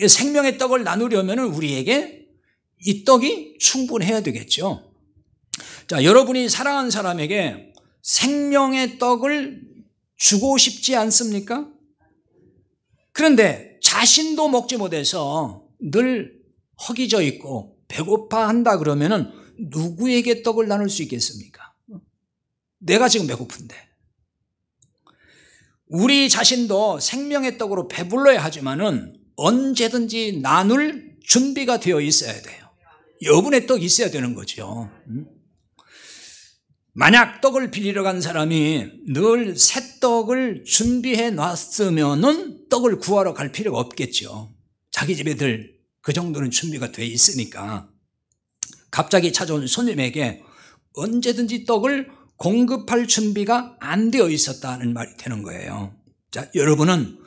Speaker 2: 생명의 떡을 나누려면 우리에게 이 떡이 충분해야 되겠죠. 자, 여러분이 사랑하는 사람에게 생명의 떡을 주고 싶지 않습니까? 그런데 자신도 먹지 못해서 늘 허기져 있고 배고파한다 그러면은 누구에게 떡을 나눌 수 있겠습니까? 내가 지금 배고픈데. 우리 자신도 생명의 떡으로 배불러야 하지만은 언제든지 나눌 준비가 되어 있어야 돼요. 여분의 떡이 있어야 되는 거죠. 만약 떡을 빌리러 간 사람이 늘 새 떡을 준비해 놨으면은 떡을 구하러 갈 필요가 없겠죠. 자기 집에 늘 그 정도는 준비가 돼 있으니까. 갑자기 찾아온 손님에게 언제든지 떡을 공급할 준비가 안 되어 있었다는 말이 되는 거예요. 자, 여러분은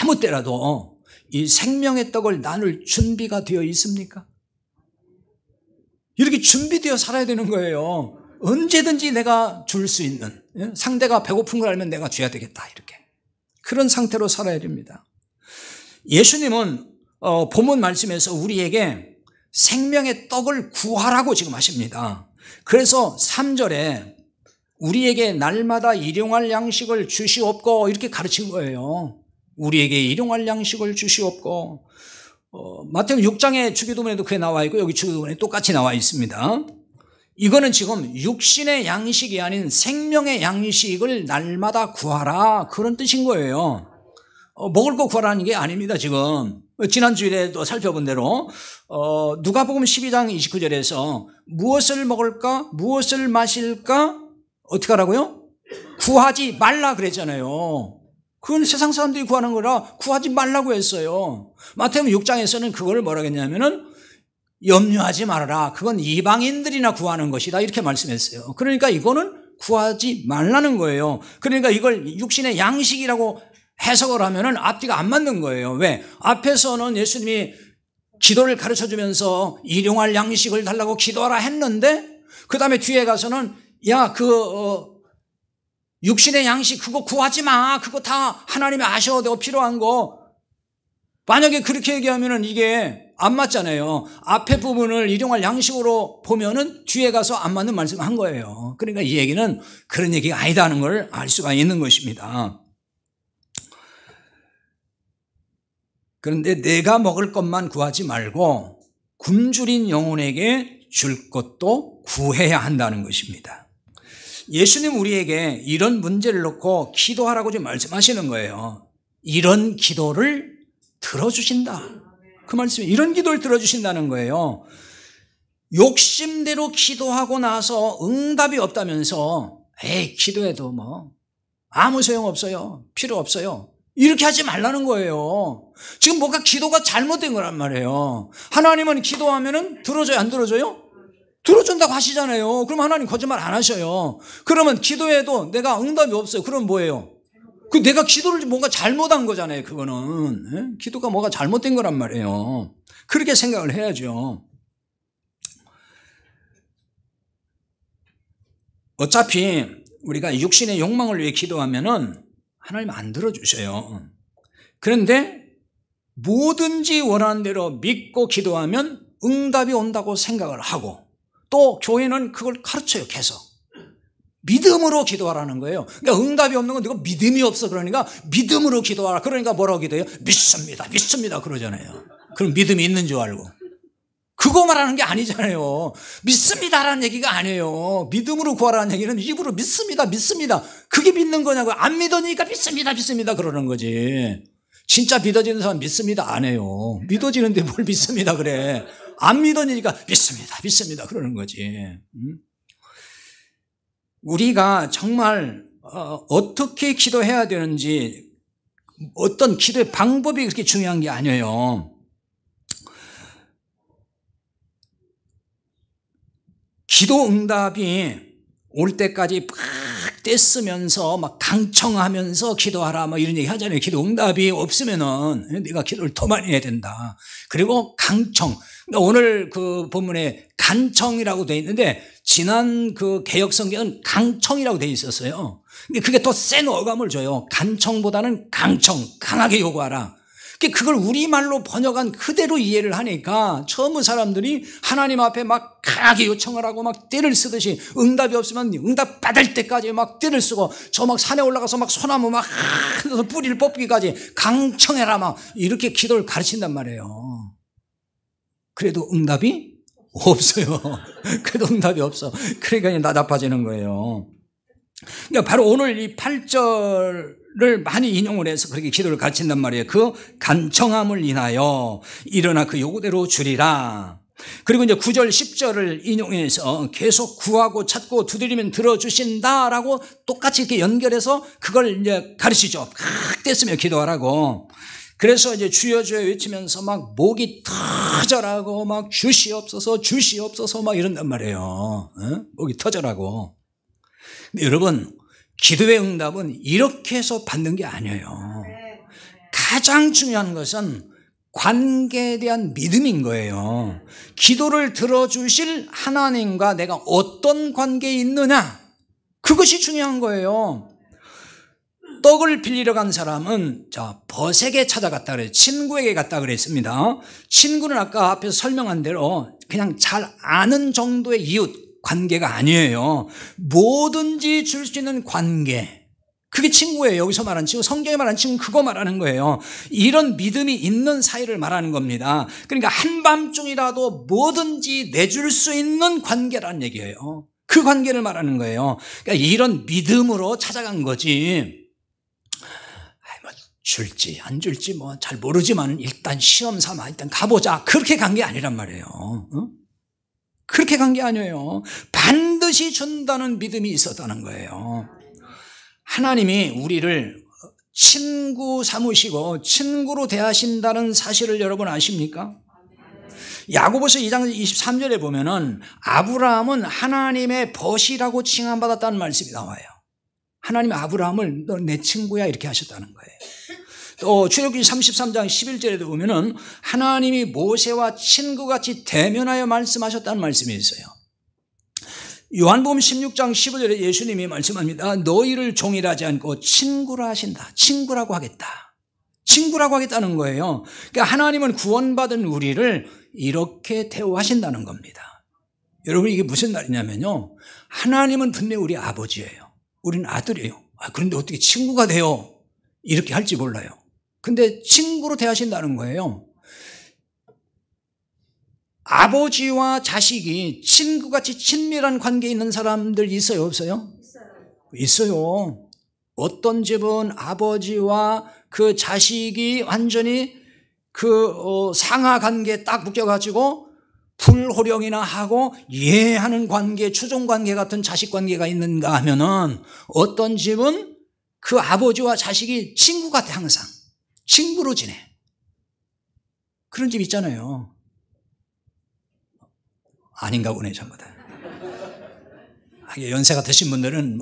Speaker 2: 아무 때라도 이 생명의 떡을 나눌 준비가 되어 있습니까? 이렇게 준비되어 살아야 되는 거예요. 언제든지 내가 줄 수 있는, 상대가 배고픈 걸 알면 내가 줘야 되겠다, 이렇게. 그런 상태로 살아야 됩니다. 예수님은 본문 말씀에서 우리에게 생명의 떡을 구하라고 지금 하십니다. 그래서 3절에 우리에게 날마다 일용할 양식을 주시옵고 이렇게 가르친 거예요. 우리에게 일용할 양식을 주시옵고. 마태복음 6장의 주기도문에도 그게 나와 있고 여기 주기도문에 똑같이 나와 있습니다. 이거는 지금 육신의 양식이 아닌 생명의 양식을 날마다 구하라, 그런 뜻인 거예요. 먹을 거 구하라는 게 아닙니다. 지금 지난주일에도 살펴본 대로 누가복음 12장 29절에서 무엇을 먹을까 무엇을 마실까 어떻게 하라고요? 구하지 말라 그랬잖아요. 그건 세상 사람들이 구하는 거라 구하지 말라고 했어요. 마태복음 6장에서는 그걸 뭐라고 했냐면은 염려하지 말아라, 그건 이방인들이나 구하는 것이다, 이렇게 말씀했어요. 그러니까 이거는 구하지 말라는 거예요. 그러니까 이걸 육신의 양식이라고 해석을 하면은 앞뒤가 안 맞는 거예요. 왜? 앞에서는 예수님이 기도를 가르쳐 주면서 일용할 양식을 달라고 기도하라 했는데, 그 다음에 뒤에 가서는 야, 육신의 양식 그거 구하지 마, 그거 다 하나님이 아셔도 되고 필요한 거. 만약에 그렇게 얘기하면은 이게 안 맞잖아요. 앞에 부분을 일용할 양식으로 보면은 뒤에 가서 안 맞는 말씀을 한 거예요. 그러니까 이 얘기는 그런 얘기가 아니다는 걸 알 수가 있는 것입니다. 그런데 내가 먹을 것만 구하지 말고 굶주린 영혼에게 줄 것도 구해야 한다는 것입니다. 예수님 우리에게 이런 문제를 놓고 기도하라고 지금 말씀하시는 거예요. 이런 기도를 들어주신다. 그 말씀이 이런 기도를 들어주신다는 거예요. 욕심대로 기도하고 나서 응답이 없다면서 에이, 기도해도 뭐 아무 소용없어요, 필요 없어요, 이렇게 하지 말라는 거예요. 지금 뭔가 기도가 잘못된 거란 말이에요. 하나님은 기도하면은 들어줘요, 안 들어줘요? 들어준다고 하시잖아요. 그럼 하나님 거짓말 안 하셔요. 그러면 기도해도 내가 응답이 없어요. 그럼 뭐예요? 그 내가 기도를 뭔가 잘못한 거잖아요. 그거는 기도가 뭐가 잘못된 거란 말이에요. 그렇게 생각을 해야죠. 어차피 우리가 육신의 욕망을 위해 기도하면은 하나님 안 들어주셔요. 그런데 뭐든지 원하는 대로 믿고 기도하면 응답이 온다고 생각을 하고, 또 교회는 그걸 가르쳐요. 계속 믿음으로 기도하라는 거예요. 그러니까 응답이 없는 건 네가 믿음이 없어, 그러니까 믿음으로 기도하라. 그러니까 뭐라고 기도해요? 믿습니다, 믿습니다 그러잖아요. 그럼 믿음이 있는 줄 알고. 그거 말하는 게 아니잖아요. 믿습니다라는 얘기가 아니에요. 믿음으로 구하라는 얘기는 입으로 믿습니다, 믿습니다, 그게 믿는 거냐고요. 안 믿으니까 믿습니다, 믿습니다 그러는 거지. 진짜 믿어지는 사람 믿습니다 안 해요. 믿어지는데 뭘 믿습니다 그래. 안 믿으니까 믿습니다, 믿습니다 그러는 거지. 우리가 정말 어떻게 기도해야 되는지, 어떤 기도의 방법이 그렇게 중요한 게 아니에요. 기도 응답이 올 때까지 막 떼쓰면서 막 강청하면서 기도하라 막 이런 얘기 하잖아요. 기도 응답이 없으면은 네가 기도를 더 많이 해야 된다. 그리고 강청, 그러니까 오늘 그 본문에 간청이라고 되어 있는데 지난 그 개역 성경은 강청이라고 되어 있었어요. 근데 그게 더 센 어감을 줘요. 간청보다는 강청, 강하게 요구하라. 그걸 우리말로 번역한 그대로 이해를 하니까 처음 사람들이 하나님 앞에 막 강하게 요청을 하고 막 떼를 쓰듯이 응답이 없으면 응답 받을 때까지 막 떼를 쓰고 저 막 산에 올라가서 막 소나무 막 뿌리를 뽑기까지 강청해라 막 이렇게 기도를 가르친단 말이에요. 그래도 응답이 없어요. 그래도 응답이 없어. 그러니까 나답해지는 거예요. 그러니까 바로 오늘 이 8절을 많이 인용을 해서 그렇게 기도를 가르친단 말이에요. 그 간청함을 인하여 일어나 그 요구대로 주리라. 그리고 이제 9절 10절을 인용해서 계속 구하고 찾고 두드리면 들어주신다라고 똑같이 이렇게 연결해서 그걸 이제 가르치죠. 칵 떼쓰며 기도하라고. 그래서 이제 주여 주여 외치면서 막 목이 터져라고 막 주시옵소서 주시옵소서 막 이런단 말이에요. 목이 터져라고. 근데 여러분, 기도의 응답은 이렇게 해서 받는 게 아니에요. 가장 중요한 것은 관계에 대한 믿음인 거예요. 기도를 들어주실 하나님과 내가 어떤 관계에 있느냐, 그것이 중요한 거예요. 떡을 빌리러 간 사람은 벗에게 찾아갔다 그래요. 친구에게 갔다 그랬습니다. 친구는 아까 앞에서 설명한 대로 그냥 잘 아는 정도의 이웃 관계가 아니에요. 뭐든지 줄 수 있는 관계, 그게 친구예요. 여기서 말하는 친구, 성경에 말하는 친구 그거 말하는 거예요. 이런 믿음이 있는 사이를 말하는 겁니다. 그러니까 한밤중이라도 뭐든지 내줄 수 있는 관계라는 얘기예요. 그 관계를 말하는 거예요. 그러니까 이런 믿음으로 찾아간 거지. 뭐 줄지 안 줄지 뭐 잘 모르지만 일단 시험 삼아 일단 가보자. 그렇게 간 게 아니란 말이에요. 어? 그렇게 간 게 아니에요. 반드시 준다는 믿음이 있었다는 거예요. 하나님이 우리를 친구 삼으시고 친구로 대하신다는 사실을 여러분 아십니까? 야고보서 2장 23절에 보면은 아브라함은 하나님의 벗이라고 칭함받았다는 말씀이 나와요. 하나님이 아브라함을 너 내 친구야 이렇게 하셨다는 거예요. 또 출애굽기 33장 11절에도 보면은 하나님이 모세와 친구같이 대면하여 말씀하셨다는 말씀이 있어요. 요한복음 16장 15절에 예수님이 말씀합니다. 너희를 종이라지 않고 친구라 하신다. 친구라고 하겠다. 친구라고 하겠다는 거예요. 그러니까 하나님은 구원받은 우리를 이렇게 대우하신다는 겁니다. 여러분 이게 무슨 말이냐면요. 하나님은 분명히 우리 아버지예요. 우리는 아들이에요. 그런데 어떻게 친구가 돼요? 이렇게 할지 몰라요. 근데 친구로 대하신다는 거예요. 아버지와 자식이 친구같이 친밀한 관계에 있는 사람들 있어요, 없어요? 있어요. 어떤 집은 아버지와 그 자식이 완전히 상하 관계에 딱 묶여가지고 불호령이나 하고 이해하는 관계, 추종 관계 같은 자식 관계가 있는가 하면은 어떤 집은 그 아버지와 자식이 친구 같아 항상. 친구로 지내. 그런 집 있잖아요. 아닌가 보네 전부 다. 연세가 드신 분들은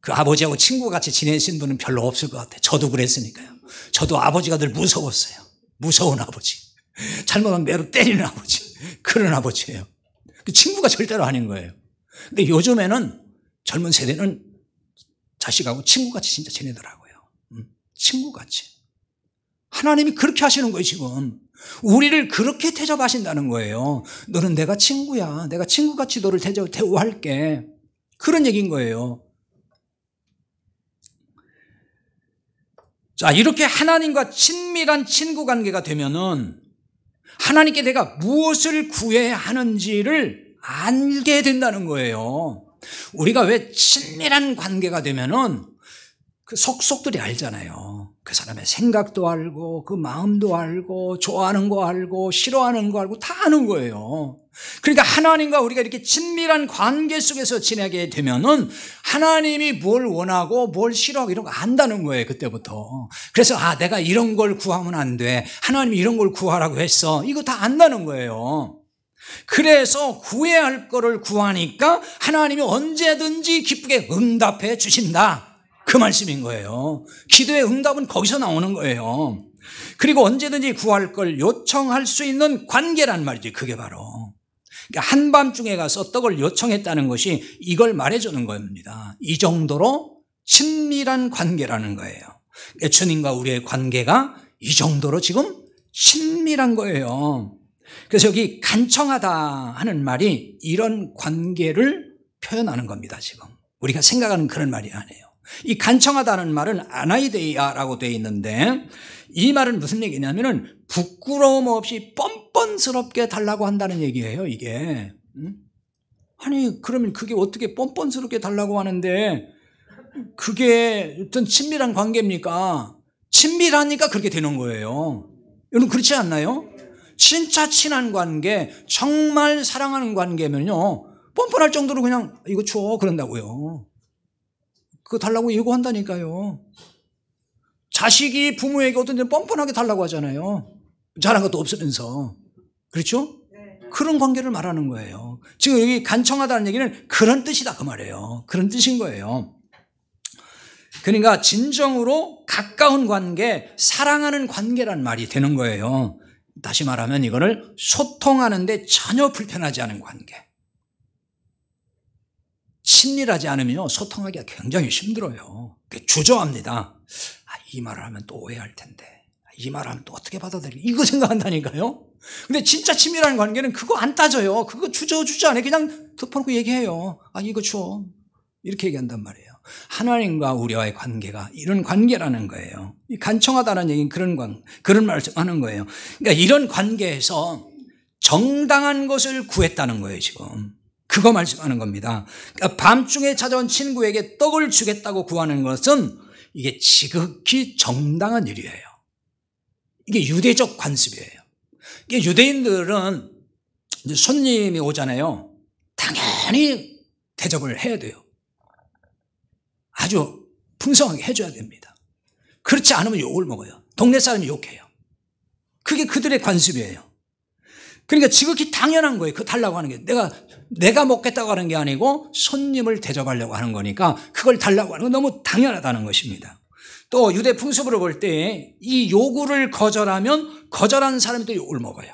Speaker 2: 그 아버지하고 친구같이 지내신 분은 별로 없을 것 같아요. 저도 그랬으니까요. 저도 아버지가 늘 무서웠어요. 무서운 아버지. 잘못하면 매로 때리는 아버지. 그런 아버지예요. 그 친구가 절대로 아닌 거예요. 근데 요즘에는 젊은 세대는 자식하고 친구같이 진짜 지내더라고요. 친구같이. 하나님이 그렇게 하시는 거예요 지금. 우리를 그렇게 대접하신다는 거예요. 너는 내가 친구야. 내가 친구같이 너를 대우할게. 그런 얘기인 거예요. 자, 이렇게 하나님과 친밀한 친구 관계가 되면은 하나님께 내가 무엇을 구해야 하는지를 알게 된다는 거예요. 우리가 왜 친밀한 관계가 되면은 그 속속들이 알잖아요. 그 사람의 생각도 알고 그 마음도 알고 좋아하는 거 알고 싫어하는 거 알고 다 아는 거예요. 그러니까 하나님과 우리가 이렇게 친밀한 관계 속에서 지내게 되면은 하나님이 뭘 원하고 뭘 싫어하고 이런 거 안다는 거예요. 그때부터. 그래서 내가 이런 걸 구하면 안 돼. 하나님이 이런 걸 구하라고 했어. 이거 다 안다는 거예요. 그래서 구해야 할 거를 구하니까 하나님이 언제든지 기쁘게 응답해 주신다. 그 말씀인 거예요. 기도의 응답은 거기서 나오는 거예요. 그리고 언제든지 구할 걸 요청할 수 있는 관계란 말이죠. 그게 바로. 그러니까 한밤중에 가서 떡을 요청했다는 것이 이걸 말해주는 겁니다. 이 정도로 친밀한 관계라는 거예요. 그러니까 주님과 우리의 관계가 이 정도로 지금 친밀한 거예요. 그래서 여기 간청하다 하는 말이 이런 관계를 표현하는 겁니다. 지금 우리가 생각하는 그런 말이 아니에요. 이 간청하다는 말은 아나이데이아라고 되어 있는데 이 말은 무슨 얘기냐면은 부끄러움 없이 뻔뻔스럽게 달라고 한다는 얘기예요. 이게 아니 그러면 그게 어떻게 뻔뻔스럽게 달라고 하는데 그게 어떤 친밀한 관계입니까? 친밀하니까 그렇게 되는 거예요. 여러분 그렇지 않나요? 진짜 친한 관계, 정말 사랑하는 관계면요 뻔뻔할 정도로 그냥 이거 줘 그런다고요. 그거 달라고 요구한다니까요. 자식이 부모에게 어떤 데 뻔뻔하게 달라고 하잖아요. 잘한 것도 없으면서. 그렇죠? 그런 관계를 말하는 거예요. 지금 여기 간청하다는 얘기는 그런 뜻이다 그 말이에요. 그런 뜻인 거예요. 그러니까 진정으로 가까운 관계, 사랑하는 관계란 말이 되는 거예요. 다시 말하면 이거를 소통하는데 전혀 불편하지 않은 관계. 친밀하지 않으면 소통하기가 굉장히 힘들어요. 주저합니다. 이 말을 하면 또 오해할 텐데, 이 말을 하면 또 어떻게 받아들이고 이거 생각한다니까요. 근데 진짜 친밀한 관계는 그거 안 따져요. 그거 주저주저 안 해. 그냥 덮어놓고 얘기해요. 이거 줘. 이렇게 얘기한단 말이에요. 하나님과 우리와의 관계가 이런 관계라는 거예요. 이 간청하다는 얘기는 그런 말씀하는 거예요. 그러니까 이런 관계에서 정당한 것을 구했다는 거예요, 지금. 그거 말씀하는 겁니다. 그러니까 밤중에 찾아온 친구에게 떡을 주겠다고 구하는 것은 이게 지극히 정당한 일이에요. 이게 유대적 관습이에요. 이게 유대인들은 이제 손님이 오잖아요. 당연히 대접을 해야 돼요. 아주 풍성하게 해줘야 됩니다. 그렇지 않으면 욕을 먹어요. 동네 사람이 욕해요. 그게 그들의 관습이에요. 그러니까 지극히 당연한 거예요. 그거 달라고 하는 게. 내가 먹겠다고 하는 게 아니고 손님을 대접하려고 하는 거니까 그걸 달라고 하는 건 너무 당연하다는 것입니다. 또 유대 풍습으로 볼 때 이 요구를 거절하면 거절한 사람이 또 욕을 먹어요.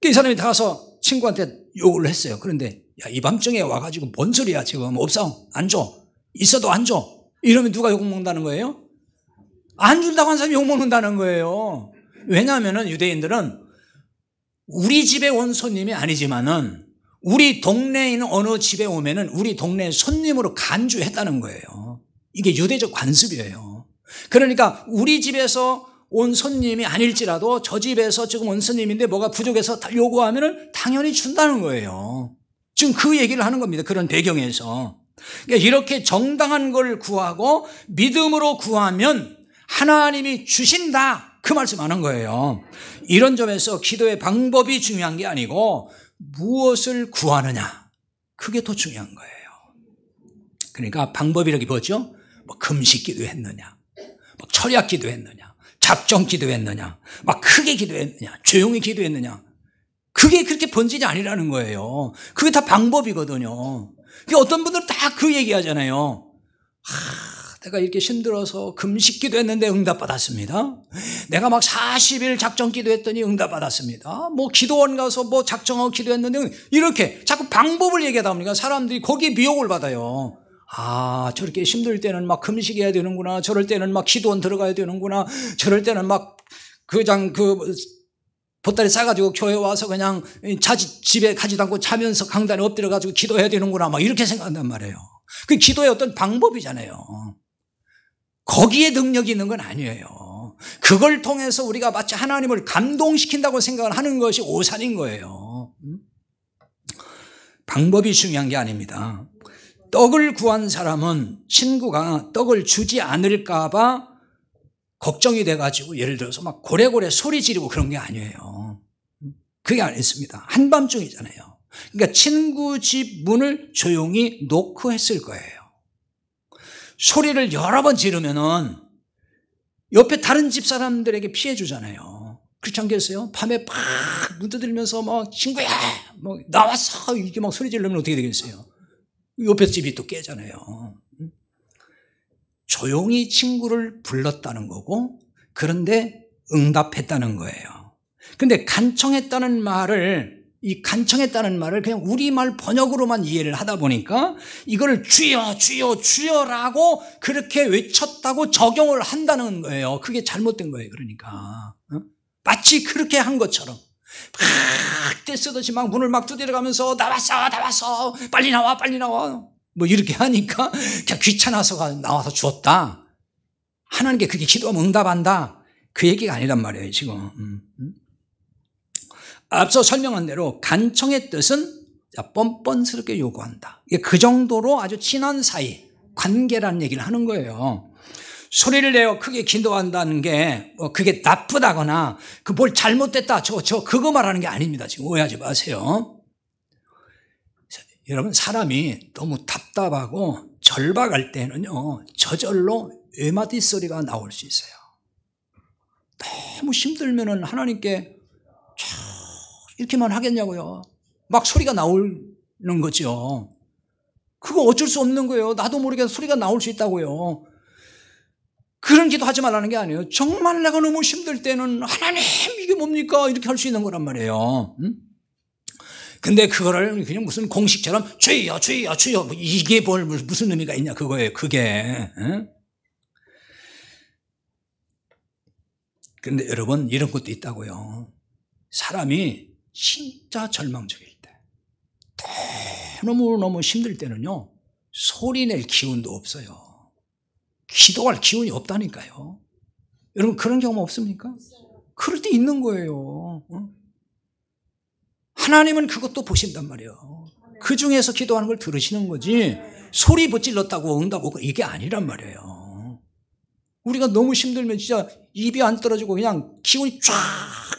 Speaker 2: 이 사람이 가서 친구한테 욕을 했어요. 그런데 야, 이 밤중에 와가지고 뭔 소리야 지금 없어 안 줘. 있어도 안 줘. 이러면 누가 욕 먹는다는 거예요? 안 준다고 한 사람이 욕 먹는다는 거예요. 왜냐하면 유대인들은 우리 집에 온 손님이 아니지만은 우리 동네에 있는 어느 집에 오면은 우리 동네 손님으로 간주했다는 거예요. 이게 유대적 관습이에요. 그러니까 우리 집에서 온 손님이 아닐지라도 저 집에서 지금 온 손님인데 뭐가 부족해서 요구하면은 당연히 준다는 거예요. 지금 그 얘기를 하는 겁니다. 그런 배경에서. 그러니까 이렇게 정당한 걸 구하고 믿음으로 구하면 하나님이 주신다. 그 말씀하는 거예요. 이런 점에서 기도의 방법이 중요한 게 아니고 무엇을 구하느냐. 그게 더 중요한 거예요. 그러니까 방법이라기 뭐죠? 뭐 금식 기도했느냐, 뭐 철야 기도했느냐, 작정 기도했느냐, 막 크게 기도했느냐, 조용히 기도했느냐. 그게 그렇게 본질이 아니라는 거예요. 그게 다 방법이거든요. 어떤 분들은 다 그 얘기하잖아요. 내가 이렇게 힘들어서 금식 기도했는데 응답받았습니다. 내가 막 40일 작정 기도했더니 응답받았습니다. 뭐 기도원 가서 뭐 작정하고 기도했는데 이렇게 자꾸 방법을 얘기하다 보니까 사람들이 거기에 미혹을 받아요. 저렇게 힘들 때는 막 금식해야 되는구나. 저럴 때는 막 기도원 들어가야 되는구나. 저럴 때는 막 보따리 싸가지고 교회 와서 그냥 집에 가지도 않고 자면서 강단에 엎드려가지고 기도해야 되는구나. 막 이렇게 생각한단 말이에요. 그 기도의 어떤 방법이잖아요. 거기에 능력이 있는 건 아니에요. 그걸 통해서 우리가 마치 하나님을 감동시킨다고 생각을 하는 것이 오산인 거예요. 방법이 중요한 게 아닙니다. 떡을 구한 사람은 친구가 떡을 주지 않을까 봐 걱정이 돼가지고 예를 들어서 막 고래고래 소리 지르고 그런 게 아니에요. 그게 아니었습니다. 한밤중이잖아요. 그러니까 친구 집 문을 조용히 놓고 했을 거예요. 소리를 여러 번 지르면은 옆에 다른 집 사람들에게 피해 주잖아요. 그렇지 않겠어요? 밤에 팍 문 두드리면서 막 친구야 뭐 나왔어 이렇게 막 소리 지르면 어떻게 되겠어요? 옆에 집이 또 깨잖아요. 조용히 친구를 불렀다는 거고 그런데 응답했다는 거예요. 그런데 간청했다는 말을 그냥 우리말 번역으로만 이해를 하다 보니까 이거를 주여 주여 주여라고 그렇게 외쳤다고 적용을 한다는 거예요. 그게 잘못된 거예요. 그러니까 마치 그렇게 한 것처럼 막 떼쓰듯이 막 문을 막 두드려가면서 나왔어 빨리 나와 뭐 이렇게 하니까 그냥 귀찮아서 나와서 주었다. 하나님께 그게 기도하면 응답한다. 그 얘기가 아니란 말이에요 지금. 앞서 설명한 대로 간청의 뜻은 뻔뻔스럽게 요구한다. 그 정도로 아주 친한 사이 관계라는 얘기를 하는 거예요. 소리를 내어 크게 기도한다는 게 그게 나쁘다거나 뭘 잘못됐다 그거 말하는 게 아닙니다. 지금 오해하지 마세요. 여러분 사람이 너무 답답하고 절박할 때는요 저절로 외마디 소리가 나올 수 있어요. 너무 힘들면은 하나님께 이렇게만 하겠냐고요. 막 소리가 나오는 거죠. 그거 어쩔 수 없는 거예요. 나도 모르게 소리가 나올 수 있다고요. 그런 기도 하지 말라는 게 아니에요. 정말 내가 너무 힘들 때는 하나님 이게 뭡니까? 이렇게 할 수 있는 거란 말이에요. 근데 그거를 그냥 무슨 공식처럼 주여 뭐 이게 무슨 의미가 있냐 그거예요. 그게. 그런데 여러분 이런 것도 있다고요. 사람이 진짜 절망적일 때 너무너무 힘들 때는요 소리 낼 기운도 없어요. 기도할 기운이 없다니까요. 여러분 그런 경험 없습니까? 그럴 때 있는 거예요. 하나님은 그것도 보신단 말이에요. 그 중에서 기도하는 걸 들으시는 거지 소리 붙질렀다고 응답하고 이게 아니란 말이에요. 우리가 너무 힘들면 진짜 입이 안 떨어지고 그냥 기운이 쫙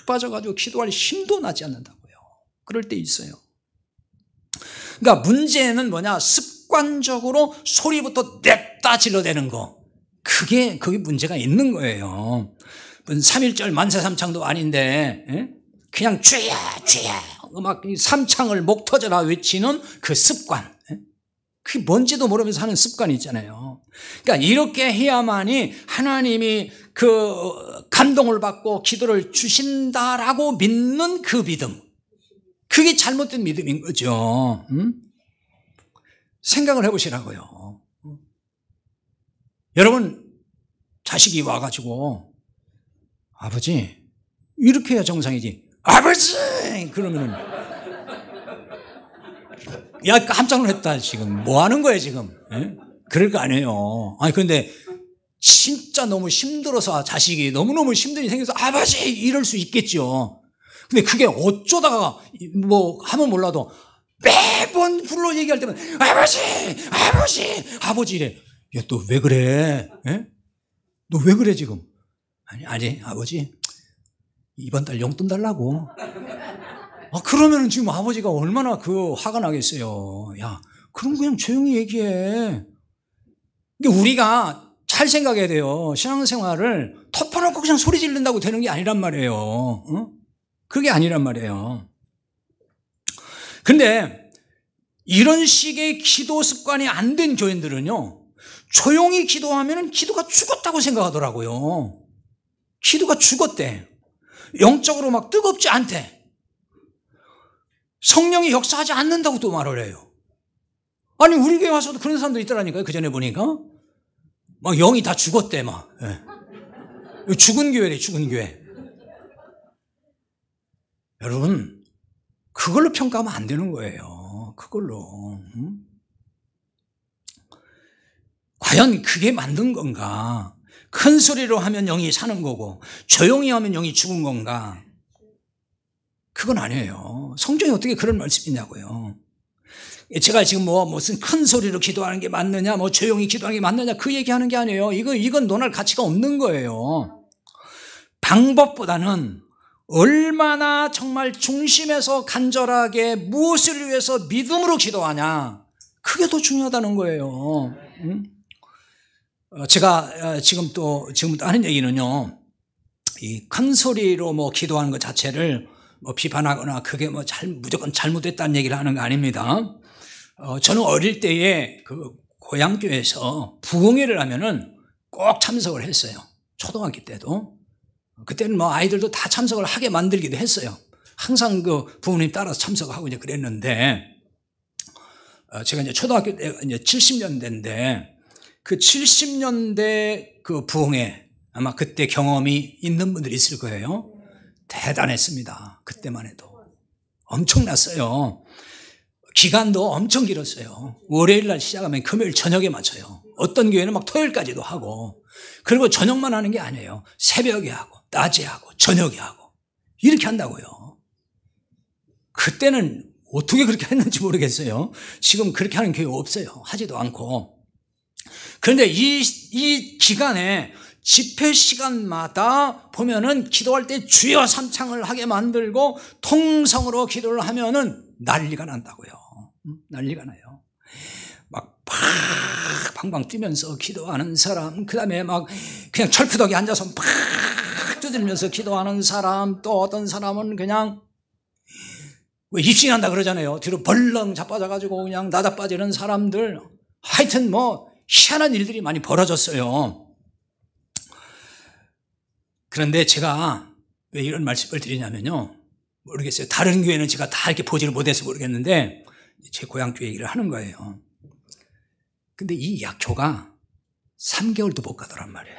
Speaker 2: 빠져가지고 기도할 힘도 나지 않는다고요. 그럴 때 있어요. 그러니까 문제는 뭐냐, 습관적으로 소리부터 냅다 질러대는 거, 그게 문제가 있는 거예요. 3.1절 만세 삼창도 아닌데 그냥 죄야 죄야 막 삼창을 목 터져라 외치는 그 습관, 그게 뭔지도 모르면서 하는 습관이 있잖아요. 그러니까 이렇게 해야만이 하나님이 그 감동을 받고 기도를 주신다라고 믿는 그 믿음, 그게 잘못된 믿음인 거죠. 생각을 해보시라고요. 여러분 자식이 와가지고 아버지 이렇게 해야 정상이지, 아버지 그러면은 야 깜짝 놀랐다 지금 뭐 하는 거야 지금, 그럴 거 아니에요. 아니 근데 진짜 너무 힘들어서 자식이 너무너무 힘든 일이 생겨서 아버지 이럴 수 있겠죠. 근데 그게 어쩌다가 뭐 하면 몰라도 매번 불러 얘기할 때는 아버지 아버지 아버지 이래. 야 너 왜 그래? 너 왜 그래 지금? 아니 아버지 이번 달 용돈 달라고. 그러면은 지금 아버지가 얼마나 화가 나겠어요. 야 그럼 그냥 조용히 얘기해. 근데 우리가 잘 생각해야 돼요. 신앙생활을 덮어놓고 그냥 소리 지른다고 되는 게 아니란 말이에요. 그게 아니란 말이에요. 근데 이런 식의 기도 습관이 안 된 교인들은요, 조용히 기도하면 기도가 죽었다고 생각하더라고요. 기도가 죽었대. 영적으로 막 뜨겁지 않대. 성령이 역사하지 않는다고 또 말을 해요. 아니 우리 교회 와서도 그런 사람도 있더라니까요. 그 전에 보니까 막 영이 다 죽었대 막. 죽은 교회래, 죽은 교회. 여러분 그걸로 평가하면 안 되는 거예요. 그걸로. 과연 그게 맞는 건가? 큰 소리로 하면 영이 사는 거고 조용히 하면 영이 죽은 건가? 그건 아니에요. 성경이 어떻게 그런 말씀이 있냐고요. 제가 지금 무슨 큰 소리로 기도하는 게 맞느냐, 조용히 기도하는 게 맞느냐, 그 얘기하는 게 아니에요. 이건 논할 가치가 없는 거예요. 방법보다는 얼마나 정말 중심에서 간절하게 무엇을 위해서 믿음으로 기도하냐, 그게 더 중요하다는 거예요. 제가 지금부터 하는 얘기는요, 이 큰 소리로 기도하는 것 자체를 비판하거나 그게 무조건 잘못됐다는 얘기를 하는 거 아닙니다. 저는 어릴 때에 그 고향교회에서 부흥회를 하면은 꼭 참석을 했어요. 초등학교 때도. 그때는 아이들도 다 참석을 하게 만들기도 했어요. 항상 그 부모님 따라서 참석하고 이제 그랬는데, 제가 이제 초등학교 때 이제 70년대인데, 그 70년대 그 부흥회, 아마 그때 경험이 있는 분들이 있을 거예요. 대단했습니다. 그때만 해도. 엄청났어요. 기간도 엄청 길었어요. 월요일 날 시작하면 금요일 저녁에 맞춰요. 어떤 교회는 막 토요일까지도 하고, 그리고 저녁만 하는 게 아니에요. 새벽에 하고, 낮에 하고, 저녁에 하고, 이렇게 한다고요. 그때는 어떻게 그렇게 했는지 모르겠어요. 지금 그렇게 하는 교회 없어요. 하지도 않고. 그런데 이 기간에 집회 시간마다 보면은 기도할 때 주여 삼창을 하게 만들고 통성으로 기도를 하면은 난리가 난다고요. 난리가 나요. 막 팡팡 뛰면서 기도하는 사람, 그 다음에 막 그냥 철푸덕에 앉아서 팍 두드리면서 기도하는 사람, 또 어떤 사람은 그냥 왜 입신한다 그러잖아요. 뒤로 벌렁 자빠져가지고 그냥 나자빠지는 사람들, 하여튼 희한한 일들이 많이 벌어졌어요. 그런데 제가 왜 이런 말씀을 드리냐면요, 모르겠어요. 다른 교회는 제가 다 이렇게 보지를 못해서 모르겠는데 제 고향 교회 얘기를 하는 거예요. 근데 이 약효가 3개월도 못 가더란 말이에요.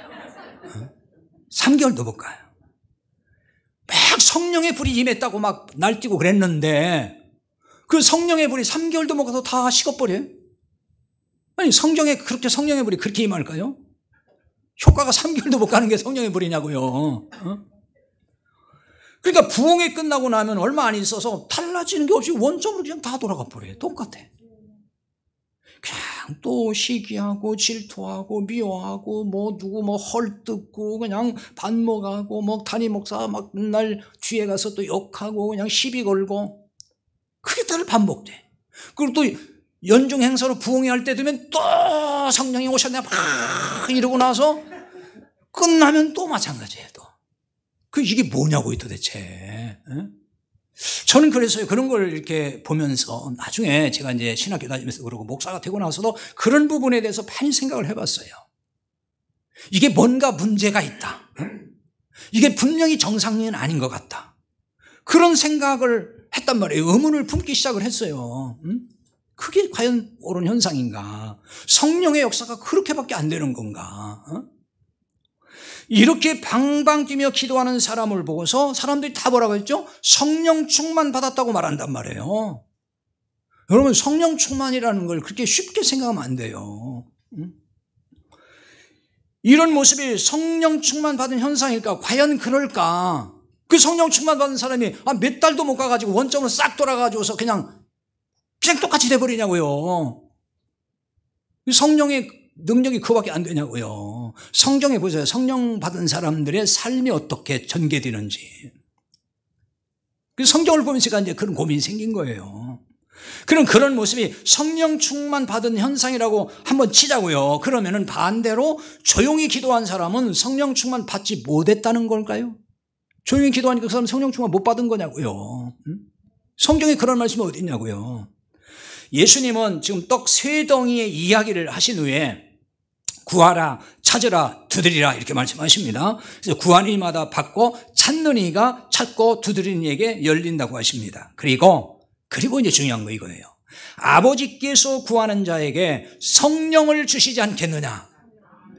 Speaker 2: 3개월도 못 가요. 막 성령의 불이 임했다고 막 날뛰고 그랬는데 그 성령의 불이 3개월도 못 가서 다 식어버려요. 아니 성경에 그렇게 성령의 불이 그렇게 임할까요? 효과가 3개월도 못 가는 게 성령의 불이냐고요. 그러니까 부흥이 끝나고 나면 얼마 안 있어서 달라지는 게 없이 원점으로 그냥 다 돌아가 버려요. 똑같아. 그냥 또 시기하고 질투하고 미워하고 뭐 누구 뭐 헐뜯고 그냥 반목하고 뭐 담임 목사 막 맨날 뒤에 가서 또 욕하고 그냥 시비 걸고 그게 늘 반복돼. 그리고 또 연중 행사로 부흥회 할 때 되면 또 성령이 오셨네 막 이러고 나서 끝나면 또 마찬가지예요. 또. 이게 뭐냐고요 도대체. 저는 그래서 그런 걸 이렇게 보면서 나중에 제가 이제 신학교 다니면서 그러고 목사가 되고 나서도 그런 부분에 대해서 많이 생각을 해봤어요. 이게 뭔가 문제가 있다. 이게 분명히 정상은 아닌 것 같다. 그런 생각을 했단 말이에요. 의문을 품기 시작을 했어요. 그게 과연 옳은 현상인가? 성령의 역사가 그렇게밖에 안 되는 건가? 이렇게 방방 뛰며 기도하는 사람을 보고서 사람들이 다 뭐라고 했죠? 성령 충만 받았다고 말한단 말이에요. 여러분 성령 충만이라는 걸 그렇게 쉽게 생각하면 안 돼요. 이런 모습이 성령 충만 받은 현상일까? 과연 그럴까? 그 성령 충만 받은 사람이 몇 달도 못 가가지고 원점으로 싹 돌아가지고서 그냥 똑같이 돼버리냐고요. 성령의 능력이 그거밖에 안 되냐고요. 성경에 보세요. 성령 받은 사람들의 삶이 어떻게 전개되는지. 그 성경을 보면 제가 이제 그런 고민이 생긴 거예요. 그런 모습이 성령 충만 받은 현상이라고 한번 치자고요. 그러면은 반대로 조용히 기도한 사람은 성령 충만 받지 못했다는 걸까요? 조용히 기도하니까 그 사람 성령 충만 못 받은 거냐고요. 성경에 그런 말씀이 어디 있냐고요. 예수님은 지금 떡 3덩이의 이야기를 하신 후에 구하라, 찾으라, 두드리라 이렇게 말씀하십니다. 그래서 구하는 이마다 받고 찾는 이가 찾고 두드리는 이에게 열린다고 하십니다. 그리고 이제 중요한 거 이거예요. 아버지께서 구하는 자에게 성령을 주시지 않겠느냐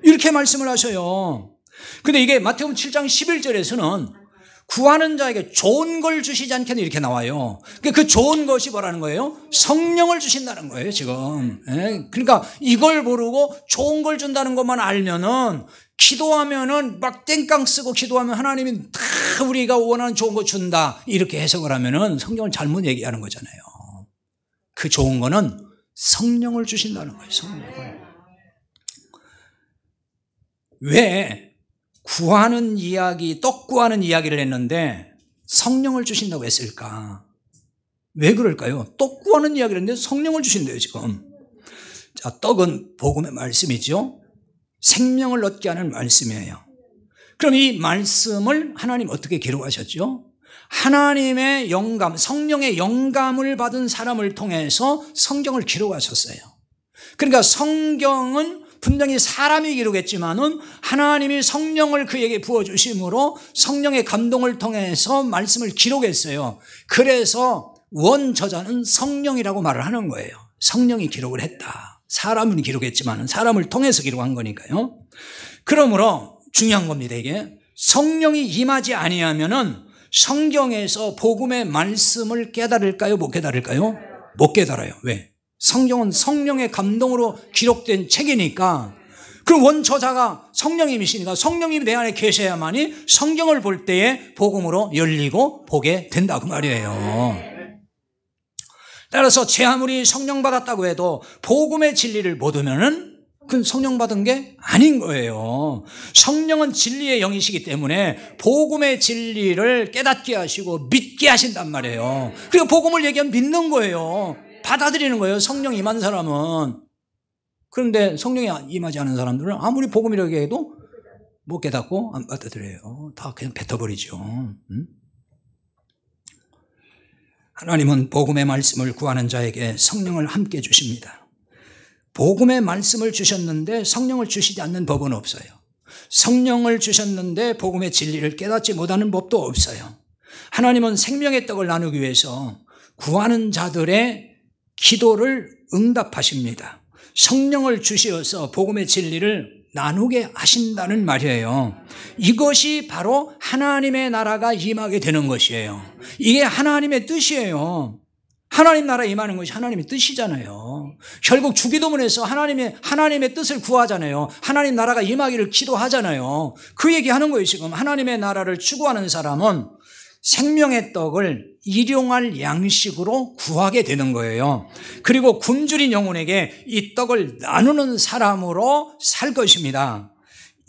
Speaker 2: 이렇게 말씀을 하셔요. 근데 이게 마태복음 7장 11절에서는 구하는 자에게 좋은 걸 주시지 않겠느냐 이렇게 나와요. 그 좋은 것이 뭐라는 거예요? 성령을 주신다는 거예요 지금. 그러니까 이걸 모르고 좋은 걸 준다는 것만 알면은 기도하면은 막 땡깡 쓰고 기도하면 하나님이 다 우리가 원하는 좋은 거 준다 이렇게 해석을 하면은 성경을 잘못 얘기하는 거잖아요. 그 좋은 거는 성령을 주신다는 거예요. 성령을. 왜 구하는 이야기, 떡 구하는 이야기를 했는데 성령을 주신다고 했을까? 왜 그럴까요? 떡 구하는 이야기를 했는데 성령을 주신대요 지금. 자, 떡은 복음의 말씀이죠. 생명을 얻게 하는 말씀이에요. 그럼 이 말씀을 하나님 어떻게 기록하셨죠? 하나님의 영감, 성령의 영감을 받은 사람을 통해서 성경을 기록하셨어요. 그러니까 성경은 분명히 사람이 기록했지만은 하나님이 성령을 그에게 부어주심으로 성령의 감동을 통해서 말씀을 기록했어요. 그래서 원저자는 성령이라고 말을 하는 거예요. 성령이 기록을 했다. 사람은 기록했지만은 사람을 통해서 기록한 거니까요. 그러므로 중요한 겁니다. 이게 성령이 임하지 아니하면은 성경에서 복음의 말씀을 깨달을까요? 못 깨달을까요? 못 깨달아요. 왜? 성경은 성령의 감동으로 기록된 책이니까 그럼 원저자가 성령님이시니까 성령님이 내 안에 계셔야만이 성경을 볼 때에 복음으로 열리고 보게 된다 그 말이에요. 따라서 제 아무리 성령 받았다고 해도 복음의 진리를 못 오면은 그건 성령 받은 게 아닌 거예요. 성령은 진리의 영이시기 때문에 복음의 진리를 깨닫게 하시고 믿게 하신단 말이에요. 그리고 복음을 얘기하면 믿는 거예요. 받아들이는 거예요. 성령 임한 사람은. 그런데 성령이 임하지 않은 사람들은 아무리 복음이라고 해도 못 깨닫고 안 받아들여요. 다 그냥 뱉어버리죠. 하나님은 복음의 말씀을 구하는 자에게 성령을 함께 주십니다. 복음의 말씀을 주셨는데 성령을 주시지 않는 법은 없어요. 성령을 주셨는데 복음의 진리를 깨닫지 못하는 법도 없어요. 하나님은 생명의 떡을 나누기 위해서 구하는 자들의 기도를 응답하십니다. 성령을 주시어서 복음의 진리를 나누게 하신다는 말이에요. 이것이 바로 하나님의 나라가 임하게 되는 것이에요. 이게 하나님의 뜻이에요. 하나님 나라에 임하는 것이 하나님의 뜻이잖아요. 결국 주기도문에서 하나님의 뜻을 구하잖아요. 하나님 나라가 임하기를 기도하잖아요. 그 얘기하는 거예요. 지금 하나님의 나라를 추구하는 사람은 생명의 떡을 일용할 양식으로 구하게 되는 거예요. 그리고 굶주린 영혼에게 이 떡을 나누는 사람으로 살 것입니다.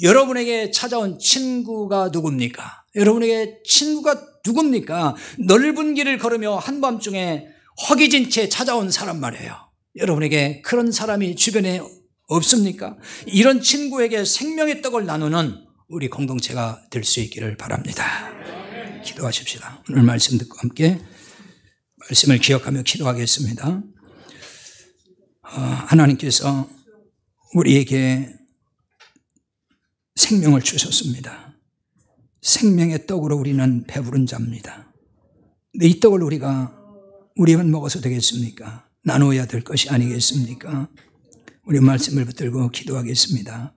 Speaker 2: 여러분에게 찾아온 친구가 누굽니까? 여러분에게 친구가 누굽니까? 넓은 길을 걸으며 한밤중에 허기진 채 찾아온 사람 말이에요. 여러분에게 그런 사람이 주변에 없습니까? 이런 친구에게 생명의 떡을 나누는 우리 공동체가 될 수 있기를 바랍니다. 기도하십시다. 오늘 말씀 듣고 함께 말씀을 기억하며 기도하겠습니다. 하나님께서 우리에게 생명을 주셨습니다. 생명의 떡으로 우리는 배부른 자입니다. 근데 이 떡을 우리만 먹어서 되겠습니까? 나누어야 될 것이 아니겠습니까? 우리 말씀을 붙들고 기도하겠습니다.